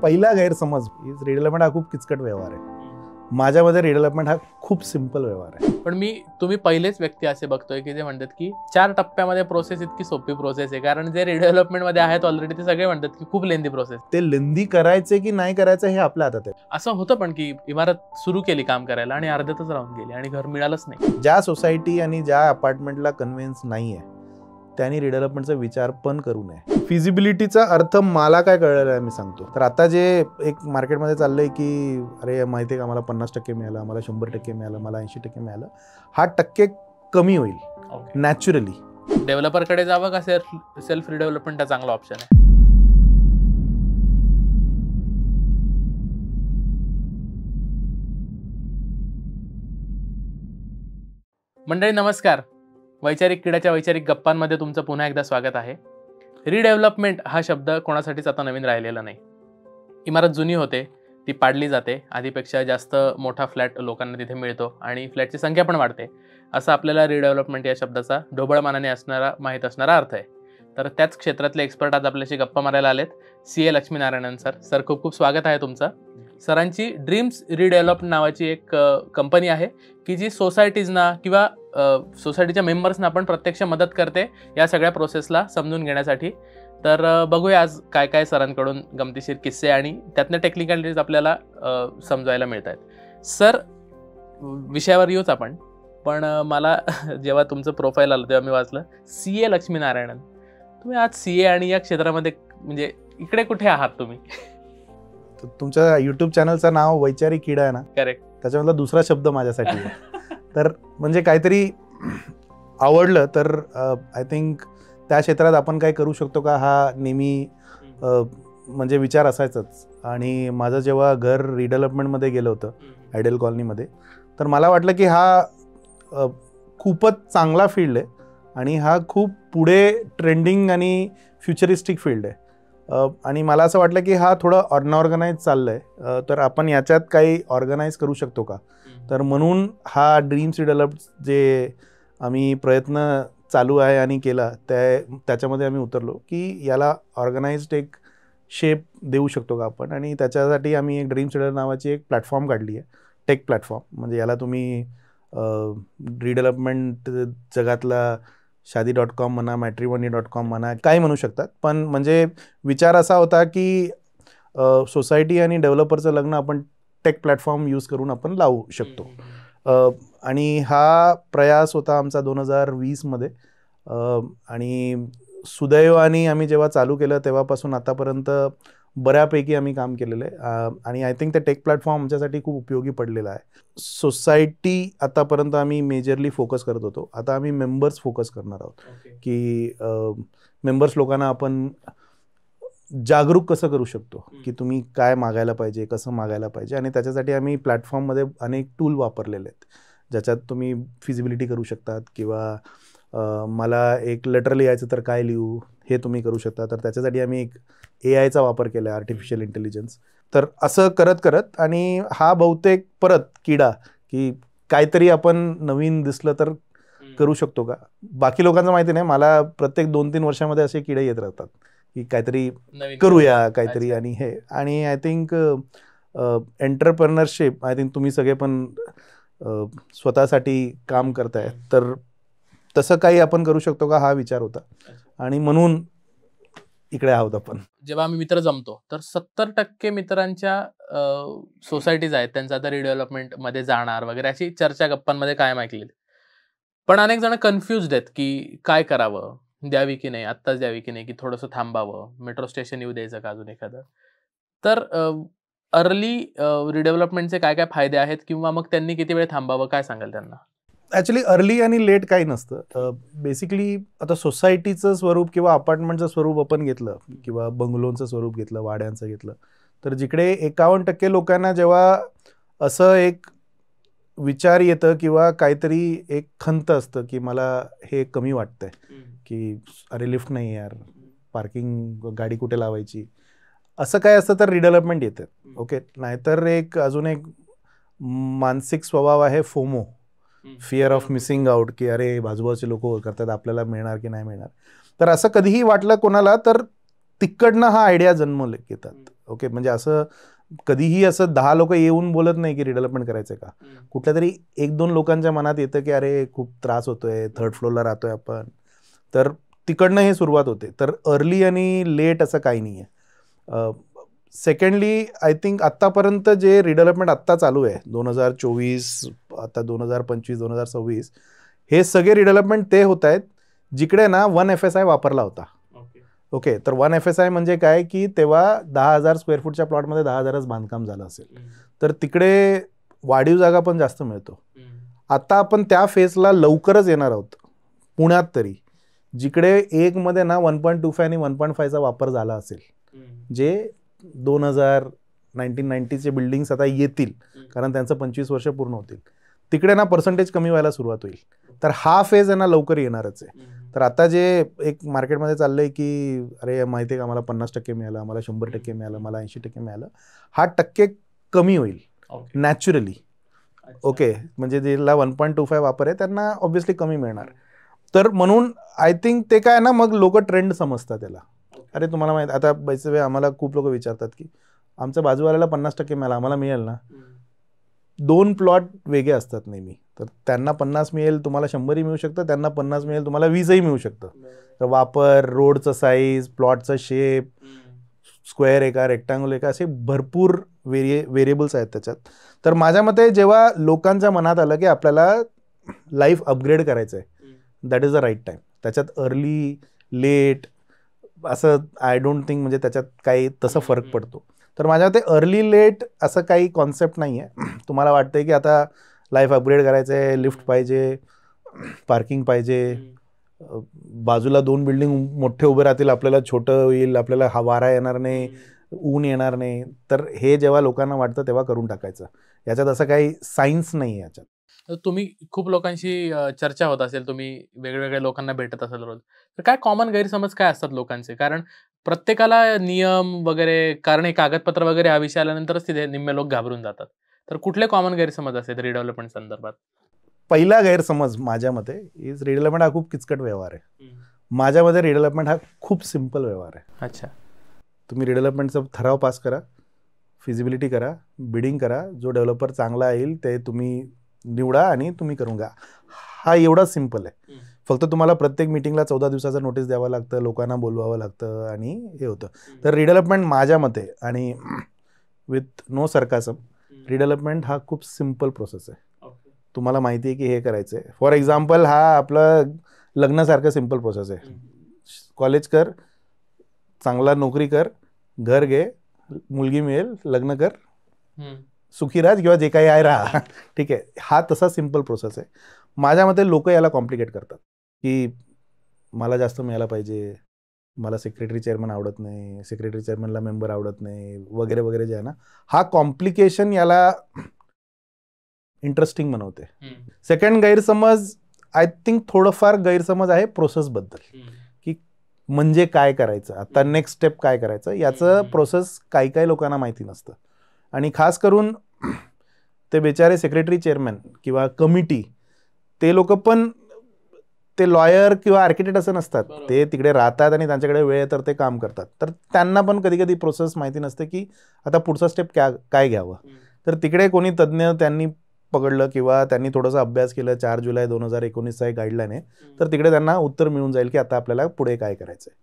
पहिला गैरसमज रिडेव्हलपमेंट हा खूप किचकट व्यवहार आहे. माझ्यामध्ये रिडेव्हलपमेंट हा खूप सिंपल व्यवहार आहे. पण तुम्ही पहिलेच व्यक्ती असे बघतोय की जे म्हणतात की 4 टप्प्यामध्ये प्रोसेस इतकी सोपी प्रोसेस आहे. कारण जे रिडेव्हलपमेंट मध्ये आहेत ऑलरेडी ते सगळे म्हणतात की खूप लेंदी प्रोसेस. ते लेंदी करायचे की नाही करायचं हे आपल्या हातात आहे. असं होतं पण की इमारत सुरू केली काम करायला आणि अर्ध्यातच राहून गेली आणि घर मिळालंच नाही. ज्या सोसायटी आणि ज्या अपार्टमेंटला कन्व्हेन्स नाहीये त्यांनी रिडेव्हलपमेंटचा विचार पण करू नये. फिजिबिलिटीचा अर्थ मला काय कळलेला आहे मी सांगतो. तर आता जे एक मार्केटमध्ये चाललंय की अरे माहिती आहे का, मला 50% मिळालं, मला 100% मिळालं, मला 80% मिळालं, हा टक्के कमी होईल नॅचरली. डेव्हलपरकडे जावं का सेल्फ रिडेव्हलपमेंट हा चांगला ऑप्शन आहे? मंडळी नमस्कार. वैचारिक किड्याच्या वैचारिक गप्पांमध्ये तुमचं पुन्हा एकदा स्वागत आहे. रिडेव्हलपमेंट हा शब्द कोणासाठीच आता नवीन राहिलेला नाही. इमारत जुनी होते, ती पाडली जाते, आधीपेक्षा जास्त मोठा फ्लॅट लोकांना तिथे मिळतो आणि फ्लॅटची संख्या पण वाढते. असं आपल्याला रिडेव्हलपमेंट या शब्दाचा ढोबळमानाने माहीत असणारा अर्थ आहे. तर त्याच क्षेत्रातले एक्सपर्ट आज आपल्याशी गप्पा मारायला आलेत. CA लक्ष्मीनारायणन सर खूप खूप स्वागत आहे तुमचं. सरांची ड्रीम्स रिडेव्हलप नावाची एक कंपनी आहे की जी सोसायटीजना किंवा सोसायटीच्या मेंबर्सना पण प्रत्यक्ष मदत करते या सगळ्या प्रोसेसला समजून घेण्यासाठी. तर बघूया आज काय काय सरांकडून गमतीशीर किस्से आणि त्यातनं टेक्निकॅलिटीज आपल्याला समजायला मिळत आहेत. सर विषयावर येऊच आपण, पण मला जेव्हा तुमचं प्रोफाईल आलं तेव्हा मी वाचलं CA लक्ष्मीनारायणन. तुम्ही आज CA आणि या क्षेत्रामध्ये म्हणजे इकडे कुठे आहात तुम्ही? तुमच्या युट्यूब चॅनलचं नाव वैचारिक किडा आहे ना? करेक्ट. त्याच्यामधला दुसरा शब्द माझ्यासाठी आहे. तर म्हणजे काहीतरी आवडलं तर आय थिंक त्या क्षेत्रात आपण काय करू शकतो का हा नेहमी म्हणजे विचार असायचाच. आणि माझं जेव्हा घर रिडेव्हलपमेंटमध्ये गेलं होतं आयडियल कॉलनीमध्ये, तर मला वाटलं की हा खूपच चांगला फील्ड आहे आणि हा खूप पुढे ट्रेंडिंग आणि फ्युचरिस्टिक फील्ड आहे. आणि मला असं वाटलं की हा थोडं अनऑर्गनाईज चाललं आहे, तर आपण याच्यात काही ऑर्गनाईज करू शकतो का. तर म्हणून हा ड्रीम्स रिडेव्हलप जे आम्ही प्रयत्न चालू आहे आणि केला त्याच्यामध्ये आम्ही उतरलो की याला ऑर्गनाइज्ड एक शेप देऊ शकतो का आपण. आणि त्याच्यासाठी आम्ही एक ड्रीम्स रिडेव्हलप नावाची एक प्लॅटफॉर्म काढली आहे, टेक प्लॅटफॉर्म. म्हणजे याला तुम्ही रिडेव्हलपमेंट जगातला shaadi.com म्हणा, matrimony.com म्हणा, काही म्हणू शकतात. पण म्हणजे विचार असा होता की सोसायटी आणि डेव्हलपरचं लग्न आपण टेक प्लॅटफॉर्म यूज करून आपण लावू शकतो. आणि हा प्रयास होता आमचा 2020मध्ये. आणि सुदैवाने आम्ही जेव्हा चालू केलं तेव्हापासून आतापर्यंत बऱ्यापैकी आम्ही काम केलेलं आहे. आणि आय थिंक ते टेक प्लॅटफॉर्म आमच्यासाठी खूप उपयोगी पडलेला आहे. सोसायटी आतापर्यंत आम्ही मेजरली फोकस करत होतो, आता आम्ही मेंबर्स फोकस करणार आहोत की मेंबर्स लोकांना आपण जागरूक कसं करू शकतो की तुम्ही काय मागायला पाहिजे, कसं मागायला पाहिजे. आणि त्याच्यासाठी आम्ही प्लॅटफॉर्ममध्ये अनेक टूल वापरलेले आहेत ज्याच्यात तुम्ही फिजिबिलिटी करू शकतात किंवा मला एक लेटर लिहायचं तर काय लिहू हे तुम्ही करू शकता. तर त्याच्यासाठी आम्ही एक AIचा वापर केला आहे, आर्टिफिशियल इंटेलिजन्स. तर असं करत करत आणि हा बहुतेक परत किडा की काहीतरी आपण नवीन दिसलं तर करू शकतो का. बाकी लोकांचं माहिती नाही, मला प्रत्येक 2-3 वर्षामध्ये असे किडे येत राहतात की काहीतरी करूया काहीतरी. आणि हे आणि I think entrepreneurship, I think तुम्ही सगळे पण स्वतःसाठी काम करताय, तर तसं काही आपण करू शकतो का हा विचार होता. आणि म्हणून इकडे आहोत आपण. जेव्हा आम्ही मित्र जमतो तर 70% मित्रांच्या सोसायटीज आहेत त्यांचा आता रिडेव्हलपमेंट मध्ये जाणार वगैरे अशी चर्चा गप्पांमध्ये कायम ऐकली. पण अनेक जण कन्फ्युज्ड आहेत की काय करावं, द्यावी की नाही, आत्ताच द्यावी की नाही, की थोडंसं थांबावं, मेट्रो स्टेशन येऊ द्यायचं का अजून एखादं. तर अर्ली रिडेव्हलपमेंटचे काय काय फायदे आहेत किंवा मग त्यांनी किती वेळ थांबावं, काय सांगाल त्यांना? ॲक्च्युली अर्ली आणि लेट काही नसतं. बेसिकली आता सोसायटीचं स्वरूप किंवा अपार्टमेंटचं स्वरूप आपण घेतलं किंवा बंगलोंचं स्वरूप घेतलं, वाड्यांचं घेतलं, तर जिकडे 51% लोकांना जेव्हा असं एक विचार येतं किंवा काहीतरी एक खंत असतं की मला हे कमी वाटतंय की अरे लिफ्ट नाही यार, पार्किंग गाडी कुठे लावायची, असं काय असतं तर रिडेव्हलपमेंट येतं. ओके. नाहीतर एक अजून एक मानसिक स्वभाव आहे FOMO, fear of missing out, की अरे बाजूबाजूचे लोक करतात आपल्याला मिळणार की नाही मिळणार. तर असं कधीही वाटलं कोणाला तर तिकडनं हा आयडिया जन्म घेतात. ओके, म्हणजे असं कधीही असं 10 लोक येऊन बोलत नाही की रिडेव्हलपमेंट करायचंय का. कुठल्या तरी 1-2 लोकांच्या मनात येतं की अरे खूप त्रास होतोय, 3rd फ्लोअरला राहतोय आपण, तर तिकडनं हे सुरुवात होते. तर अर्ली आणि लेट असं काही नाही आहे. सेकंडली आय थिंक आत्तापर्यंत जे रिडेव्हलपमेंट आत्ता चालू आहे 2024, आता 2025, 2026, हे सगळे रिडेव्हलपमेंट ते होत आहेत जिकडे ना 1 FSI वापरला होता. ओके, तर 1 FSI म्हणजे काय की तेव्हा 10,000 स्क्वेअर फूटच्या प्लॉटमध्ये 10,000च बांधकाम झालं असेल, तर तिकडे वाढीव जागा पण जास्त मिळतो. आता आपण त्या फेजला लवकरच येणार आहोत पुण्यात तरी, जिकडे एक मध्ये ना 1.25 आणि 1.5चा वापर झाला असेल, जे 1990चे बिल्डिंग्स आता येतील कारण त्यांचं 25 वर्ष पूर्ण होतील, तिकडे ना पर्सेंटेज कमी व्हायला सुरुवात होईल. तर हा फेज आहे ना लवकर येणारच आहे. तर आता जे एक मार्केटमध्ये चाललंय की अरे माहिती आहे का, मला 50% मिळालं, मला 100% मिळालं, मला 80% मिळालं, हा टक्के कमी होईल नॅचरली. ओके, म्हणजे ज्याला 1.25 वापर आहे त्यांना ऑब्व्हियसली कमी मिळणार. तर म्हणून आय थिंक ते काय ना, मग लोक ट्रेंड समजतात त्याला. अरे तुम्हाला माहिती, आता बैसे आम्हाला खूप लोक विचारतात की आमच्या बाजूवाल्याला 50% मिळालं, आम्हाला मिळेल ना. 2 प्लॉट वेगळे असतात नेहमी, तर त्यांना 50 मिळेल, तुम्हाला 100ही मिळू शकतं, त्यांना 50 मिळेल, तुम्हाला 20ही मिळू शकतं. तर वापर, रोडचं साईज, प्लॉटचं शेप, स्क्वेअर आहे का, रेक्टँगल आहे का, असे भरपूर व्हेरिएबल्स आहेत त्याच्यात. तर माझ्या मते जेव्हा लोकांच्या मनात आलं की आपल्याला लाईफ अपग्रेड करायचं आहे, that is the right time. त्याच्यात अर्ली लेट असं आय डोंट थिंक म्हणजे त्याच्यात काही तसं फरक पडतो. तर माझ्या मते अर्ली लेट असं काही कॉन्सेप्ट नाही आहे. तुम्हाला वाटतंय की आता लाईफ अपग्रेड करायचं आहे, लिफ्ट पाहिजे, पार्किंग पाहिजे, बाजूला 2 बिल्डिंग मोठे उभे राहतील, आपल्याला छोटं होईल, आपल्याला वारा येणार नाही, ऊन येणार नाही, तर हे जेव्हा लोकांना वाटतं तेव्हा करून टाकायचं. याच्यात असं काही सायन्स नाही आहे याच्यात. तुम्ही खूप लोकांशी चर्चा होत असेल, तुम्ही वेगवेगळ्या लोकांना भेटत असाल रोज, तर काय कॉमन गैरसमज काय असतात लोकांचे? कारण प्रत्येकाला नियम वगैरे, कारण हे कागदपत्र वगैरे हा विषय आल्यानंतरच तिथे निम्मे लोक घाबरून जातात. तर कुठले कॉमन गैरसमज असतात रिडेव्हलपमेंट संदर्भात? पहिला गैरसमज माझ्या मते इज रिडेव्हलपमेंट हा खूप किचकट व्यवहार आहे. माझ्या मते रिडेव्हलपमेंट हा खूप सिम्पल व्यवहार आहे. अच्छा, तुम्ही रिडेव्हलपमेंटचा ठराव पास करा, फिजिबिलिटी करा, बिडिंग करा, जो डेव्हलपर चांगला येईल ते तुम्ही निवडा आणि तुम्ही करून घ्या. हा एवढाच सिम्पल आहे. फक्त तुम्हाला प्रत्येक मीटिंगला 14 दिवसाचं नोटीस द्यावं लागतं, लोकांना बोलवावं लागतं आणि हे होतं. तर रिडेव्हलपमेंट माझ्या मते, आणि विथ नो सरकासम, रिडेव्हलपमेंट हा खूप सिम्पल प्रोसेस आहे. तुम्हाला माहिती आहे की हे करायचं आहे. फॉर एक्झाम्पल हा आपलं लग्नासारखं सिम्पल प्रोसेस आहे. कॉलेज कर, चांगला नोकरी कर, घर घे, मुलगी मिळेल, लग्न कर, सुखी राज किंवा जे काही आहे राहा. ठीक आहे, हा तसा सिम्पल प्रोसेस आहे. माझ्या मते लोक याला कॉम्प्लिकेट करतात की मला जास्त मिळायला पाहिजे, मला सेक्रेटरी चेअरमन आवडत नाही, सेक्रेटरी चेअरमनला मेंबर आवडत नाही, वगैरे वगैरे जे आहे ना, हा कॉम्प्लिकेशन याला इंटरेस्टिंग बनवते. सेकंड गैरसमज, आय थिंक थोडंफार गैरसमज आहे प्रोसेसबद्दल, की म्हणजे काय करायचं, आता नेक्स्ट स्टेप काय करायचं, याचं प्रोसेस काही लोकांना माहिती नसतं. आणि खास करून ते बेचारे सेक्रेटरी चेअरमॅन किंवा कमिटी, ते लोक पण ते लॉयर किंवा आर्किटेक्ट असं नसतात, ते तिकडे राहतात आणि त्यांच्याकडे वेळ तर ते काम करतात. तर त्यांना पण कधी कधी प्रोसेस माहिती नसते की आता पुढचा स्टेप काय घ्यावं. तर तिकडे कोणी तज्ज्ञ त्यांनी पकडलं किंवा त्यांनी थोडासा अभ्यास केला, 4 जुलै 2019चा एक गाईडलाईन आहे, तर तिकडे त्यांना उत्तर मिळून जाईल की आता आपल्याला पुढे काय करायचं आहे.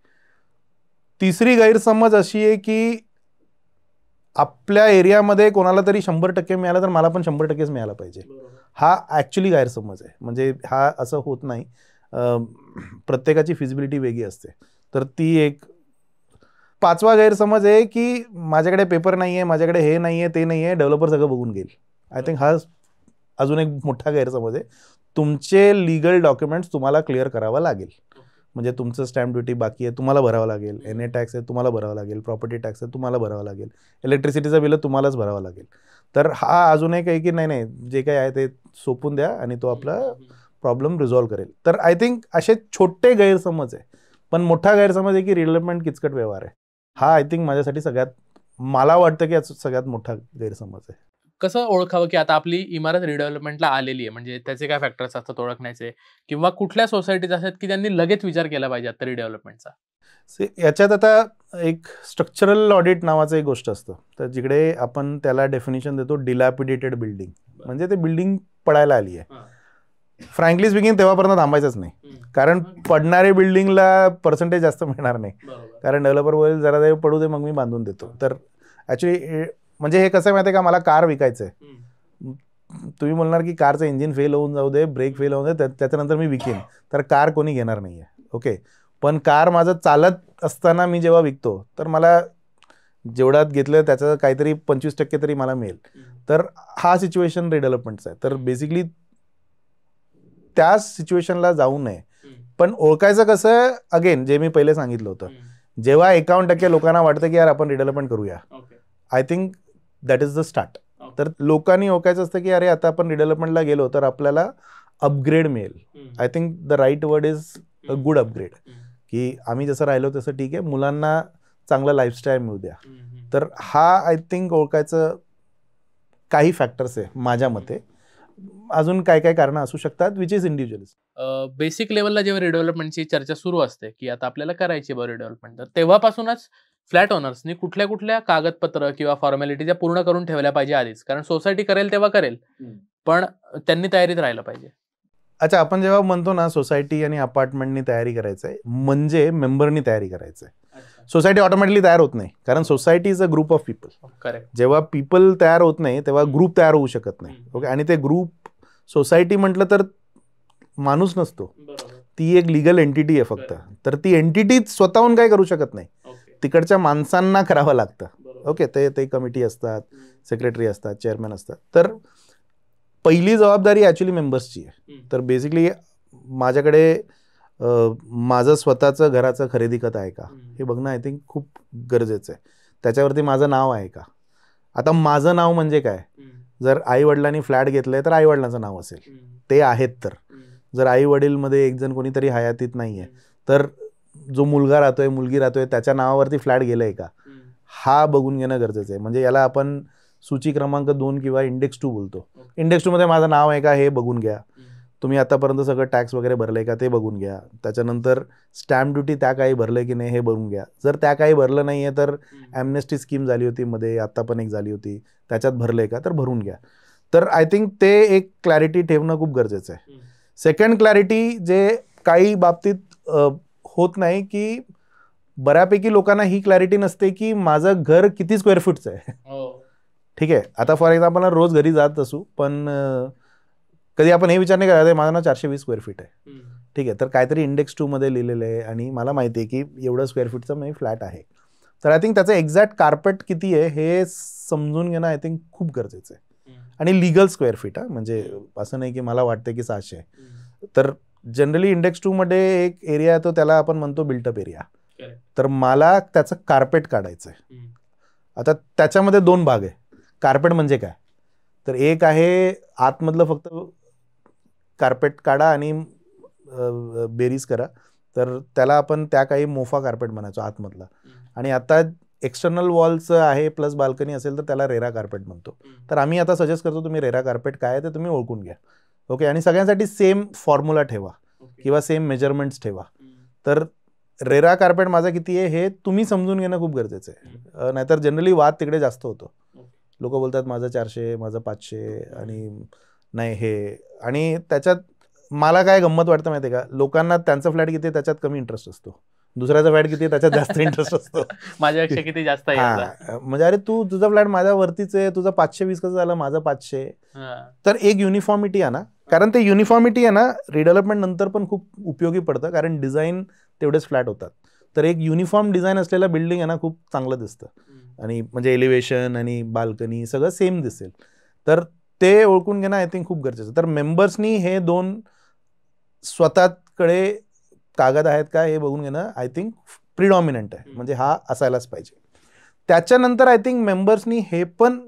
तिसरी गैरसमज अशी आहे की आपल्या एरियामध्ये कोणाला तरी 100% मिळालं तर मला पण 100%च मिळायला पाहिजे. हा ॲक्च्युली गैरसमज आहे. म्हणजे हा असं होत नाही. प्रत्येकाची फिजिबिलिटी वेगळी असते. तर ती एक. 5वा गैरसमज आहे की माझ्याकडे पेपर नाही आहे, माझ्याकडे हे नाही आहे, ते नाही आहे, डेव्हलपर सगळं बघून घेईल. आय थिंक हा अजून एक मोठा गैरसमज आहे. तुमचे लिगल डॉक्युमेंट्स तुम्हाला क्लिअर करावं लागेल. म्हणजे तुमचं स्टॅम्प ड्युटी बाकी आहे, तुम्हाला भरावं लागेल, NA टॅक्स आहे तुम्हाला भरावं लागेल, प्रॉपर्टी टॅक्स आहे तुम्हाला भरावं लागेल, इलेक्ट्रिसिटीचं बिल तुम्हालाच भरावं लागेल. तर हा अजून एक आहे की नाही जे काही आहे ते सोपून द्या आणि तो आपला प्रॉब्लेम रिझॉल्व्ह करेल. तर आय थिंक असे छोटे गैरसमज आहे. पण मोठा गैरसमज आहे की रिडेव्हलपमेंट किचकट व्यवहार आहे. हा आय थिंक माझ्यासाठी मला वाटतं की सगळ्यात मोठा गैरसमज आहे. कसं ओळखावं की आता आपली इमारत रिडेव्हलपमेंटला आलेली आहे, म्हणजे त्याचे काय फॅक्टर्स असतात ओळखण्याचे, किंवा कुठल्या सोसायटीज असतात की त्यांनी लगेच विचार केला पाहिजे आता रिडेव्हलपमेंटचा? याच्यात आता एक स्ट्रक्चरल ऑडिट नावाचं एक गोष्ट असतं, तर जिकडे आपण त्याला डेफिनेशन देतो डिलॅपिडेटेड बिल्डिंग, म्हणजे ते बिल्डिंग पडायला आली आहे. फ्रँकली स्पीकिंग तेव्हापर्यंत थांबायचंच नाही, कारण पडणारे बिल्डिंगला पर्सेंटेज जास्त मिळणार नाही, कारण डेव्हलपर बोलेल जरा ते पडू दे मग मी बांधून देतो. तर ॲक्च्युली म्हणजे हे कसं माहिती आहे का, मला कार विकायचं आहे, तुम्ही बोलणार की कारचं इंजिन फेल होऊन जाऊ दे, ब्रेक फेल होऊन दे, त्याच्यानंतर मी विकेन, तर कार कोणी घेणार नाही आहे. ओके, पण कार माझं चालत असताना मी जेव्हा विकतो तर मला जेवढ्यात घेतलं त्याचं काहीतरी 25% तरी मला मिळेल. तर हा सिच्युएशन रिडेव्हलपमेंटचा आहे. तर बेसिकली त्या सिच्युएशनला जाऊ नये. पण ओळखायचं कसं, अगेन जे मी पहिले सांगितलं होतं, जेव्हा 51% लोकांना वाटतं की यार आपण रिडेव्हलपमेंट करूया, I think that is the start. तर लोकांनी ओळखायचं असतं की अरे आता आपण रिडेव्हलपमेंटला गेलो तर आपल्याला अपग्रेड मिळेल. I think the right word is a good upgrade, की आम्ही जसं राहिलो तसं ठीक आहे, मुलांना चांगलं लाईफस्टाईल मिळू द्या. तर हा आय थिंक ओळखायचं काही फॅक्टर्स आहे माझ्या मते. अजून काय काय कारणं असू शकतात विच इज इंडिव्हिज्युअल. बेसिक लेवलला जेव्हा रिडेव्हलपमेंटची चर्चा सुरू असते की आता आपल्याला करायची बरं रिडेव्हलपमेंट, तर तेव्हापासूनच फ्लॅट ओनर्सनी कुठल्या कुठल्या कागदपत्र किंवा फॉर्मॅलिटीज पूर्ण करून ठेवल्या पाहिजे आधीच, कारण सोसायटी करेल तेव्हा करेल, पण त्यांनी तयारीत राहिलं पाहिजे. अच्छा, आपण जेव्हा म्हणतो ना सोसायटी आणि अपार्टमेंटनी तयारी करायचं आहे, म्हणजे मेंबरनी तयारी करायचं आहे. सोसायटी ऑटोमॅटिकली तयार होत नाही, कारण society is a group of people. Correct. जेव्हा पीपल तयार होत नाही तेव्हा ग्रुप तयार होऊ शकत नाही. ओके, आणि ते ग्रुप सोसायटी म्हटलं तर माणूस नसतो, ती एक लिगल एंटिटी आहे फक्त. तर ती एंटिटी स्वतःहून काय करू शकत नाही, तिकडच्या माणसांना करावं लागतं. ओके, ते कमिटी असतात, सेक्रेटरी असतात, चेअरमॅन असतात. तर पहिली जबाबदारी ॲक्च्युली मेंबर्सची आहे. तर बेसिकली माझ्याकडे माझं स्वतःचं घराचं खरेदी खत आहे का हे बघणं आय थिंक खूप गरजेचं आहे. त्याच्यावरती माझं नाव आहे का. आता माझं नाव म्हणजे काय, जर आई वडिलांनी फ्लॅट घेतलंय तर आई वडिलांचं नाव असेल, ते आहेत. तर जर आई वडीलमध्ये एक जण कोणीतरी हयातीत नाही आहे तर जो मुलगा राहतोय मुलगी राहतोय त्याच्या नावावरती फ्लॅट गेलंय का, हा बघून घेणं गरजेचं आहे. म्हणजे याला आपण सूची क्रमांक 2 किंवा इंडेक्स 2 बोलतो. इंडेक्स 2 मध्ये माझं नाव आहे का हे बघून घ्या. तुम्ही आतापर्यंत सगळं टॅक्स वगैरे भरलंय का ते बघून घ्या. त्याच्यानंतर स्टॅम्प ड्युटी त्या काही भरलंय की नाही हे बघून घ्या. जर त्या काही भरलं नाही आहे तर ॲम्नेस्टी स्कीम झाली होती मध्ये, आत्ता पण एक झाली होती, त्याच्यात भरलंय का तर भरून घ्या. तर आय थिंक ते एक क्लॅरिटी ठेवणं खूप गरजेचं आहे. सेकंड क्लॅरिटी जे काही बाबतीत होत नाही, की बऱ्यापैकी लोकांना ही क्लॅरिटी नसते की माझं घर किती स्क्वेअर फूटचं आहे. ठीक आहे, आता फॉर एक्झाम्पल रोज घरी जात असू, पण कधी आपण हे विचार नाही करायचं माझं ना 420 स्क्वेअर फीट आहे. ठीक आहे, तर काहीतरी इंडेक्स 2 मध्ये लिहिलेलं आहे आणि मला माहिती आहे की एवढं स्क्वेअर फीटचं मी फ्लॅट आहे. तर आय थिंक त्याचं एक्झॅक्ट कार्पेट किती आहे हे समजून घेणं आय थिंक खूप गरजेचं आहे. आणि लिगल स्क्वेअर फीट, म्हणजे असं नाही की मला वाटतं की 600 आहे. तर जनरली इंडेक्स 2 मध्ये एक एरिया आहे तो त्याला आपण म्हणतो बिल्टअप एरिया. तर मला त्याचं कार्पेट काढायचं आहे. आता त्याच्यामध्ये 2 भाग आहे. कार्पेट म्हणजे काय, तर एक आहे आतमधलं फक्त कार्पेट काढा आणि बेरीज करा, तर त्याला आपण त्या काही मोफा कार्पेट म्हणायचो आतमधला. आणि आता एक्सटर्नल वॉलचं आहे प्लस बाल्कनी असेल तर त्याला रेरा कार्पेट म्हणतो. तर आम्ही आता सजेस्ट करतो तुम्ही रेरा कार्पेट काय आहे ते तुम्ही ओळखून घ्या. ओके, आणि सगळ्यांसाठी सेम फॉर्म्युला ठेवा किंवा सेम मेजरमेंट्स ठेवा. तर रेरा कार्पेट माझा किती आहे हे तुम्ही समजून घेणं खूप गरजेचं आहे. नाहीतर जनरली वाद तिकडे जास्त होतो. लोक बोलतात माझं 400, माझं 500 आणि नाही हे. आणि त्याच्यात मला काय गंमत वाटतं माहिती आहे का, लोकांना त्यांचं फ्लॅट किती त्याच्यात कमी इंटरेस्ट असतो, दुसऱ्याचा फ्लॅट किती त्याच्यात जास्त इंटरेस्ट असतो. माझ्यापेक्षा किती जास्त आहे, म्हणजे अरे तुझा फ्लॅट माझ्या वरतीच आहे, तुझं 520 कसं झालं, माझं 500. तर एक युनिफॉर्मिटी आहे ना, कारण ते युनिफॉर्मिटी आहे ना रिडेव्हलपमेंट नंतर पण खूप उपयोगी पडतं, कारण डिझाईन तेवढेच फ्लॅट होतात. तर एक युनिफॉर्म डिझाईन असलेलं बिल्डिंग आहे ना खूप चांगलं दिसतं, आणि म्हणजे एलिव्हेशन आणि बाल्कनी सगळं सेम दिसेल. तर ते ओळखून घेणं आय थिंक खूप गरजेचं. तर मेंबर्सनी हे 2 स्वतःकडे कागद आहेत का हे बघून घेणं आय थिंक प्रिडॉमिनंट आहे, म्हणजे हा असायलाच पाहिजे. त्याच्यानंतर आय थिंक मेंबर्सनी हे पण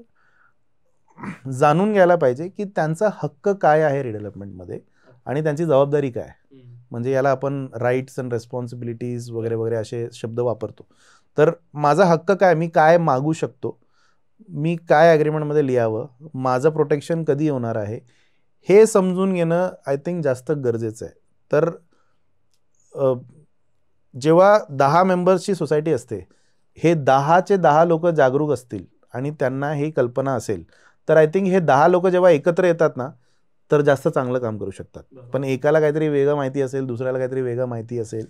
जाणून घ्यायला पाहिजे की त्यांचा हक्क काय आहे रिडेव्हलपमेंटमध्ये आणि त्यांची जबाबदारी काय. म्हणजे याला आपण राईट्स अँड रेस्पॉन्सिबिलिटीज वगैरे वगैरे असे शब्द वापरतो. तर माझा हक्क काय, मी काय मागू शकतो, मी काय ॲग्रीमेंटमध्ये लिहावं, माझं प्रोटेक्शन कधी होणार आहे, हे समजून घेणं आय थिंक जास्त गरजेचं आहे. तर जेव्हा 10 मेंबर्सची सोसायटी असते, हे 10चे 10 लोक जागरूक असतील आणि त्यांना ही कल्पना असेल, तर आय थिंक हे 10 लोक जेव्हा एकत्र येतात ना, तर जास्त चांगलं काम करू शकतात. पण एकाला काहीतरी वेगळं माहिती असेल, दुसऱ्याला काहीतरी वेगळं माहिती असेल,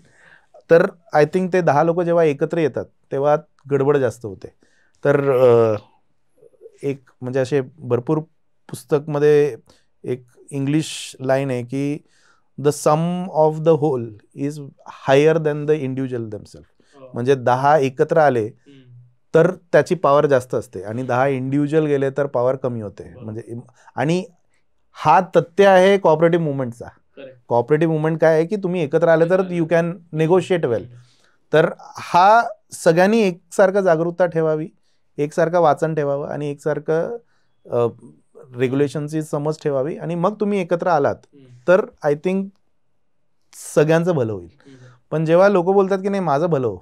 तर आय थिंक ते 10 लोक जेव्हा एकत्र येतात तेव्हा गडबड जास्त होते. तर एक म्हणजे असे भरपूर पुस्तकमध्ये एक इंग्लिश लाईन आहे की the sum of the whole is higher than the individual themself. म्हणजे 10 एकत्र आले तर त्याची पॉवर जास्त असते आणि 10 इंडिव्हिज्युअल गेले तर पॉवर कमी होते. म्हणजे आणि हा तथ्य आहे कोऑपरेटिव्ह मुवमेंटचा. कोऑपरेटिव्ह मुवमेंट काय आहे की तुम्ही एकत्र आले तर यू कॅन नेगोशिएट वेल. तर हा सगळ्यांनी एकसारखं जागरूकता ठेवावी, एकसारखं वाचन ठेवावं आणि एकसारखं रेग्युलेशनची समज ठेवावी आणि मग तुम्ही एकत्र आलात तर आय थिंक सगळ्यांचं भलं होईल. पण जेव्हा लोक बोलतात की नाही माझं भलं हो,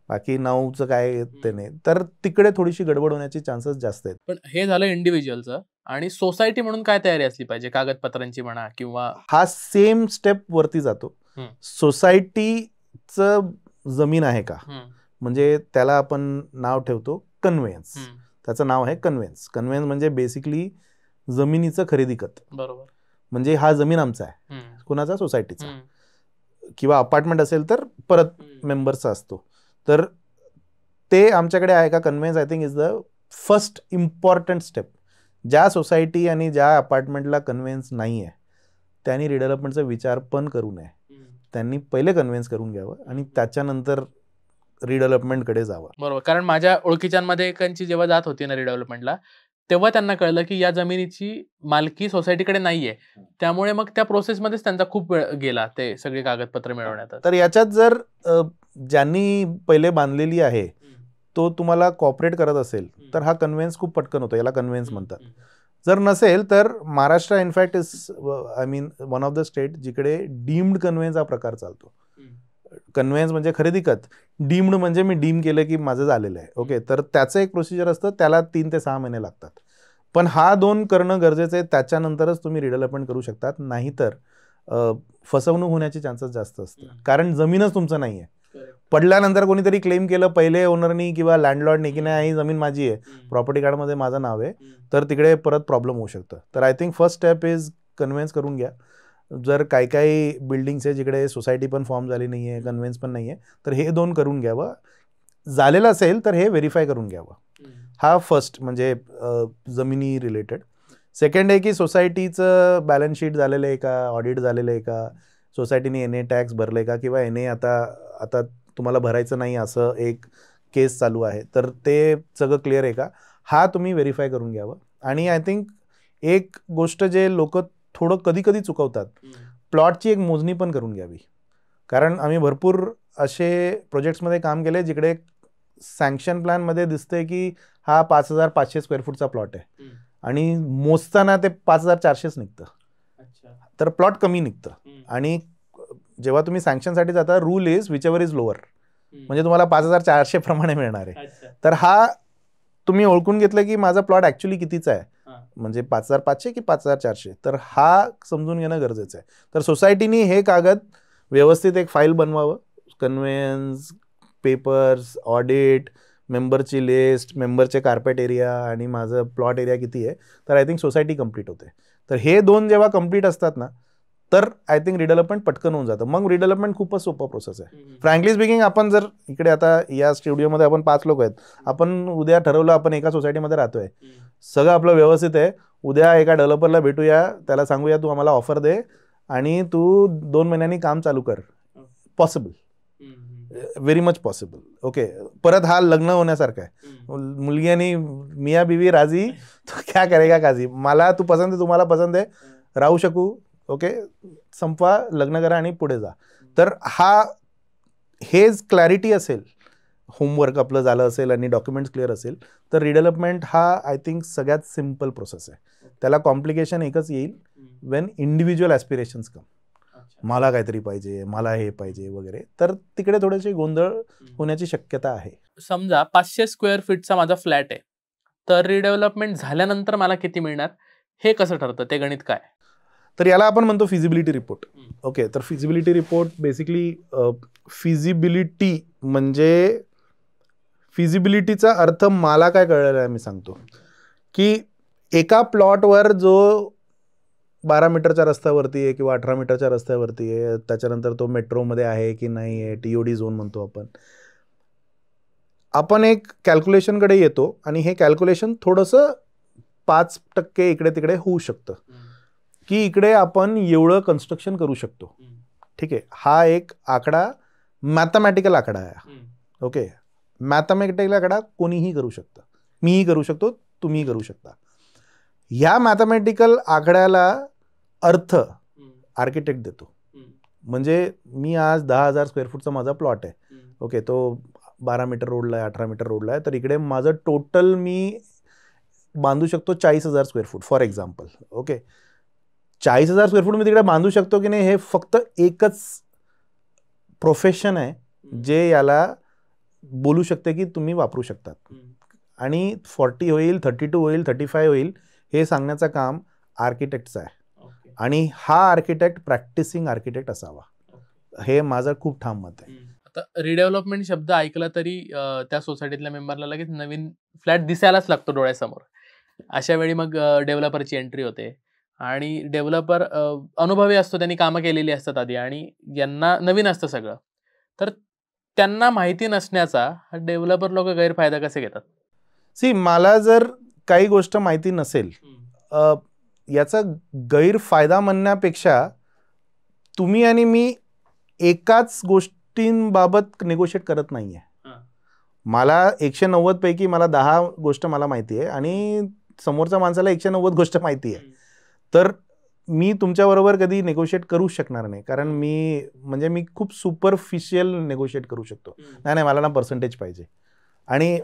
बाकी नाऊचं काय ते नाही, तर तिकडे थोडीशी गडबड होण्याची चान्सेस जास्त आहेत. पण हे झालं इंडिव्हिज्युअलचं. आणि सोसायटी म्हणून काय तयारी असली पाहिजे, कागदपत्रांची म्हणा किंवा? हा सेम स्टेप वरती जातो. सोसायटीचं जमीन आहे का, म्हणजे त्याला आपण नाव ठेवतो कन्व्हेन्स. त्याचं नाव आहे कन्व्हेन्स. कन्व्हेन्स म्हणजे बेसिकली जमिनीचं खरेदी खत. बरोबर. म्हणजे हा जमीन आमचा आहे, कुणाचा, सोसायटीचा. किंवा अपार्टमेंट असेल तर परत मेंबर्सचा असतो. तर ते आमच्याकडे आहे का conveyance, I think is the first important step. ज्या सोसायटी आणि ज्या अपार्टमेंटला कन्व्हेन्स नाही आहे त्यांनी रिडेव्हलपमेंटचा विचार पण करू नये. त्यांनी पहिले कन्व्हेन्स करून घ्यावं आणि त्याच्यानंतर रिडेव्हलपमेंटकडे जावं. बरोबर. कारण माझ्या ओळखीच्यांमध्ये एकांची जेव्हा जात होती ना रिडेव्हलपमेंटला, तेव्हा त्यांना कळलं की या जमिनीची मालकी सोसायटीकडे नाहीये. त्यामुळे मग त्या प्रोसेसमध्येच त्यांचा खूप वेळ गेला ते सगळे कागदपत्र मिळवण्यात. तर याच्यात जर ज्यांनी पहिले बांधलेली आहे तो तुम्हाला कॉपरेट करत असेल तर हा कन्व्हेन्स खूप पटकन होतो, याला कन्व्हेन्स म्हणतात. जर नसेल तर Maharashtra in fact is I mean one of the state जिकडे डीम्ड कन्व्हेन्स हा प्रकार चालतो. कन्व्हेन्स म्हणजे खरेदी खत, डीम्ड म्हणजे मी डीम केलं की माझं झालेलं आहे. ओके, तर त्याचं एक प्रोसिजर असतं, त्याला 3 ते 6 महिने लागतात. पण हा 2 करणं गरजेचं आहे, त्याच्यानंतरच तुम्ही रिडेव्हलपमेंट करू शकतात. नाहीतर फसवणूक होण्याचे चान्सेस जास्त असतात, कारण जमीनच तुमचं नाही आहे. पडल्यानंतर कोणीतरी क्लेम केलं पहिले ओनरनी किंवा लँडलॉर्डनी की नाही ही जमीन माझी आहे, प्रॉपर्टी कार्डमध्ये माझं नाव आहे, तर तिकडे परत प्रॉब्लेम होऊ शकतं. तर I think first step is conveyance करून घ्या. जर काही काही बिल्डिंग्स आहे जिकडे सोसायटी पण फॉर्म झाली नाही आहे, कन्व्हेन्स पण नाही आहे, तर हे 2 करून घ्यावं. झालेलं असेल तर हे व्हेरीफाय करून घ्यावं. हा फर्स्ट म्हणजे जमिनी रिलेटेड. सेकंड आहे की सोसायटीचं बॅलन्स शीट झालेलं आहे का, ऑडिट झालेलं आहे का, सोसायटीने NA टॅक्स भरले का, किंवा NA आता तुम्हाला भरायचं नाही असं एक केस चालू आहे, तर ते सगळं क्लिअर आहे का, हा तुम्ही व्हेरीफाय करून घ्यावं. आणि आय थिंक एक गोष्ट जे लोक थोडं कधी कधी चुकवतात, प्लॉटची एक मोजणी पण करून घ्यावी. कारण आम्ही भरपूर असे प्रोजेक्ट्समध्ये काम केले जिकडे सँक्शन प्लॅनमध्ये दिसतंय की हा 5,500 स्क्वेअर फूटचा प्लॉट आहे आणि मोजताना ते 5,400च निघतं. तर प्लॉट कमी निघतं. आणि जेव्हा तुम्ही सँक्शनसाठी जाता, rule is which ever is lower, म्हणजे तुम्हाला 5,400 प्रमाणे मिळणार आहे. तर हा तुम्ही ओळखून घेतलं की माझा प्लॉट ऍक्च्युली कितीचा आहे, म्हणजे 5,500 की 5,400, तर हा समजून घेणं गरजेचं आहे. तर सोसायटीनी हे कागद व्यवस्थित एक फाईल बनवावं, कन्व्हेन्स, पेपर्स, ऑडिट, मेंबरची लिस्ट, मेंबरचे कार्पेट एरिया आणि माझं प्लॉट एरिया किती आहे, तर आय थिंक सोसायटी कंप्लीट होते. तर हे 2 जेव्हा कंप्लीट असतात ना, तर आय थिंक रिडेव्हलपमेंट पटकन होऊन जातं. मग रिडेव्हलपमेंट खूपच सोपा प्रोसेस आहे. फ्रँकली स्पीकिंग, आपण जर इकडे आता या स्टुडिओमध्ये आपण 5 लोक आहेत, आपण उद्या ठरवलं आपण एका सोसायटीमध्ये राहतोय, सगळं आपलं व्यवस्थित आहे, उद्या एका डेव्हलपरला भेटूया, त्याला सांगूया तू आम्हाला ऑफर दे आणि तू 2 महिन्यांनी काम चालू कर, possible, very much possible. Okay, परत हा लग्न होण्यासारखा आहे, मुलगी आणि मिया बीवी राजी तो क्या करेगा काजी, मला तू पसंत आहे, तुम्हाला पसंत आहे, राहू शकू, ओके, संपवा, लग्न करा आणि पुढे जा. तर हेच क्लॅरिटी असेल, होमवर्क आपलं झालं असेल आणि डॉक्युमेंट्स क्लिअर असेल, तर रिडेव्हलपमेंट हा आय थिंक सगळ्यात सिम्पल प्रोसेस आहे. त्याला कॉम्प्लिकेशन एकच येईल वेन इंडिव्हिज्युअल ॲस्पिरेशन्स कम, मला काहीतरी पाहिजे, मला हे पाहिजे वगैरे, तर तिकडे थोडेसे गोंधळ होण्याची शक्यता आहे. समजा 500 स्क्वेअर फीटचा माझा फ्लॅट आहे, तर रिडेव्हलपमेंट झाल्यानंतर मला किती मिळणार हे कसं ठरतं, ते गणित काय? तर याला आपण म्हणतो फिजिबिलिटी रिपोर्ट. ओके, तर फिजिबिलिटी रिपोर्ट बेसिकली फिजिबिलिटी म्हणजे फिजिबिलिटीचा अर्थ मला काय कळलेला आहे मी सांगतो, की एका प्लॉटवर जो 12 मीटरच्या रस्त्यावरती आहे किंवा 18 मीटरच्या रस्त्यावरती आहे, त्याच्यानंतर तो मेट्रोमध्ये आहे की नाही आहे, TOD झोन म्हणतो आपण एक कॅल्क्युलेशनकडे येतो आणि हे कॅल्क्युलेशन थोडंसं 5% इकडे तिकडे होऊ शकतं, की इकडे आपण एवढं कन्स्ट्रक्शन करू शकतो. ठीक आहे, हा एक आकडा मॅथमॅटिकल आकडा आहे. ओके, मॅथमॅटिकल आकडा कोणीही करू शकतं, मीही करू शकतो, तुम्हीही करू शकता. ह्या मॅथमॅटिकल आकड्याला अर्थ आर्किटेक्ट देतो. म्हणजे मी आज 10,000 स्क्वेअर फूटचा माझा प्लॉट आहे. ओके, तो 12 मीटर रोडला आहे, 18 मीटर रोडला आहे, तर इकडे माझं टोटल मी बांधू शकतो 40,000 square foot for example. Okay, 40,000 square foot मी तिकडे बांधू शकतो की नाही, हे फक्त एकच प्रोफेशन आहे जे याला बोलू शकते की तुम्ही वापरू शकतात. आणि 40 होईल, 32 होईल, 35 होईल, हे सांगण्याचं काम आर्किटेक्टचं आहे. आणि हा आर्किटेक्ट प्रॅक्टिसिंग आर्किटेक्ट असावा, हे माझं खूप ठाम मत आहे. आता रिडेव्हलपमेंट शब्द ऐकला तरी त्या सोसायटीतल्या मेंबरला लगेच नवीन फ्लॅट दिसायलाच लागतो डोळ्यासमोर. अशा वेळी मग डेव्हलपरची एंट्री होते आणि डेव्हलपर अनुभवी असतो, त्यांनी कामं केलेली असतात आधी आणि यांना नवीन असतं सगळं. तर त्यांना माहिती नसण्याचा डेव्हलपर लोक गैरफायदा कसे घेतात? मला जर काही गोष्ट माहिती नसेल, याचा गैरफायदा म्हणण्यापेक्षा तुम्ही आणि मी एकाच गोष्टींबाबत निगोशिएट करत नाहीये. मला 190 पैकी मला 10 गोष्ट मला माहिती आहे आणि समोरच्या माणसाला 190 गोष्ट माहिती आहे. तर मी तुमच्याबरोबर कधी निगोशिएट करू शकणार नाही, कारण मी खूप सुपरफिशियल निगोशिएट करू शकतो. नाही मला ना पर्सेंटेज पाहिजे. आणि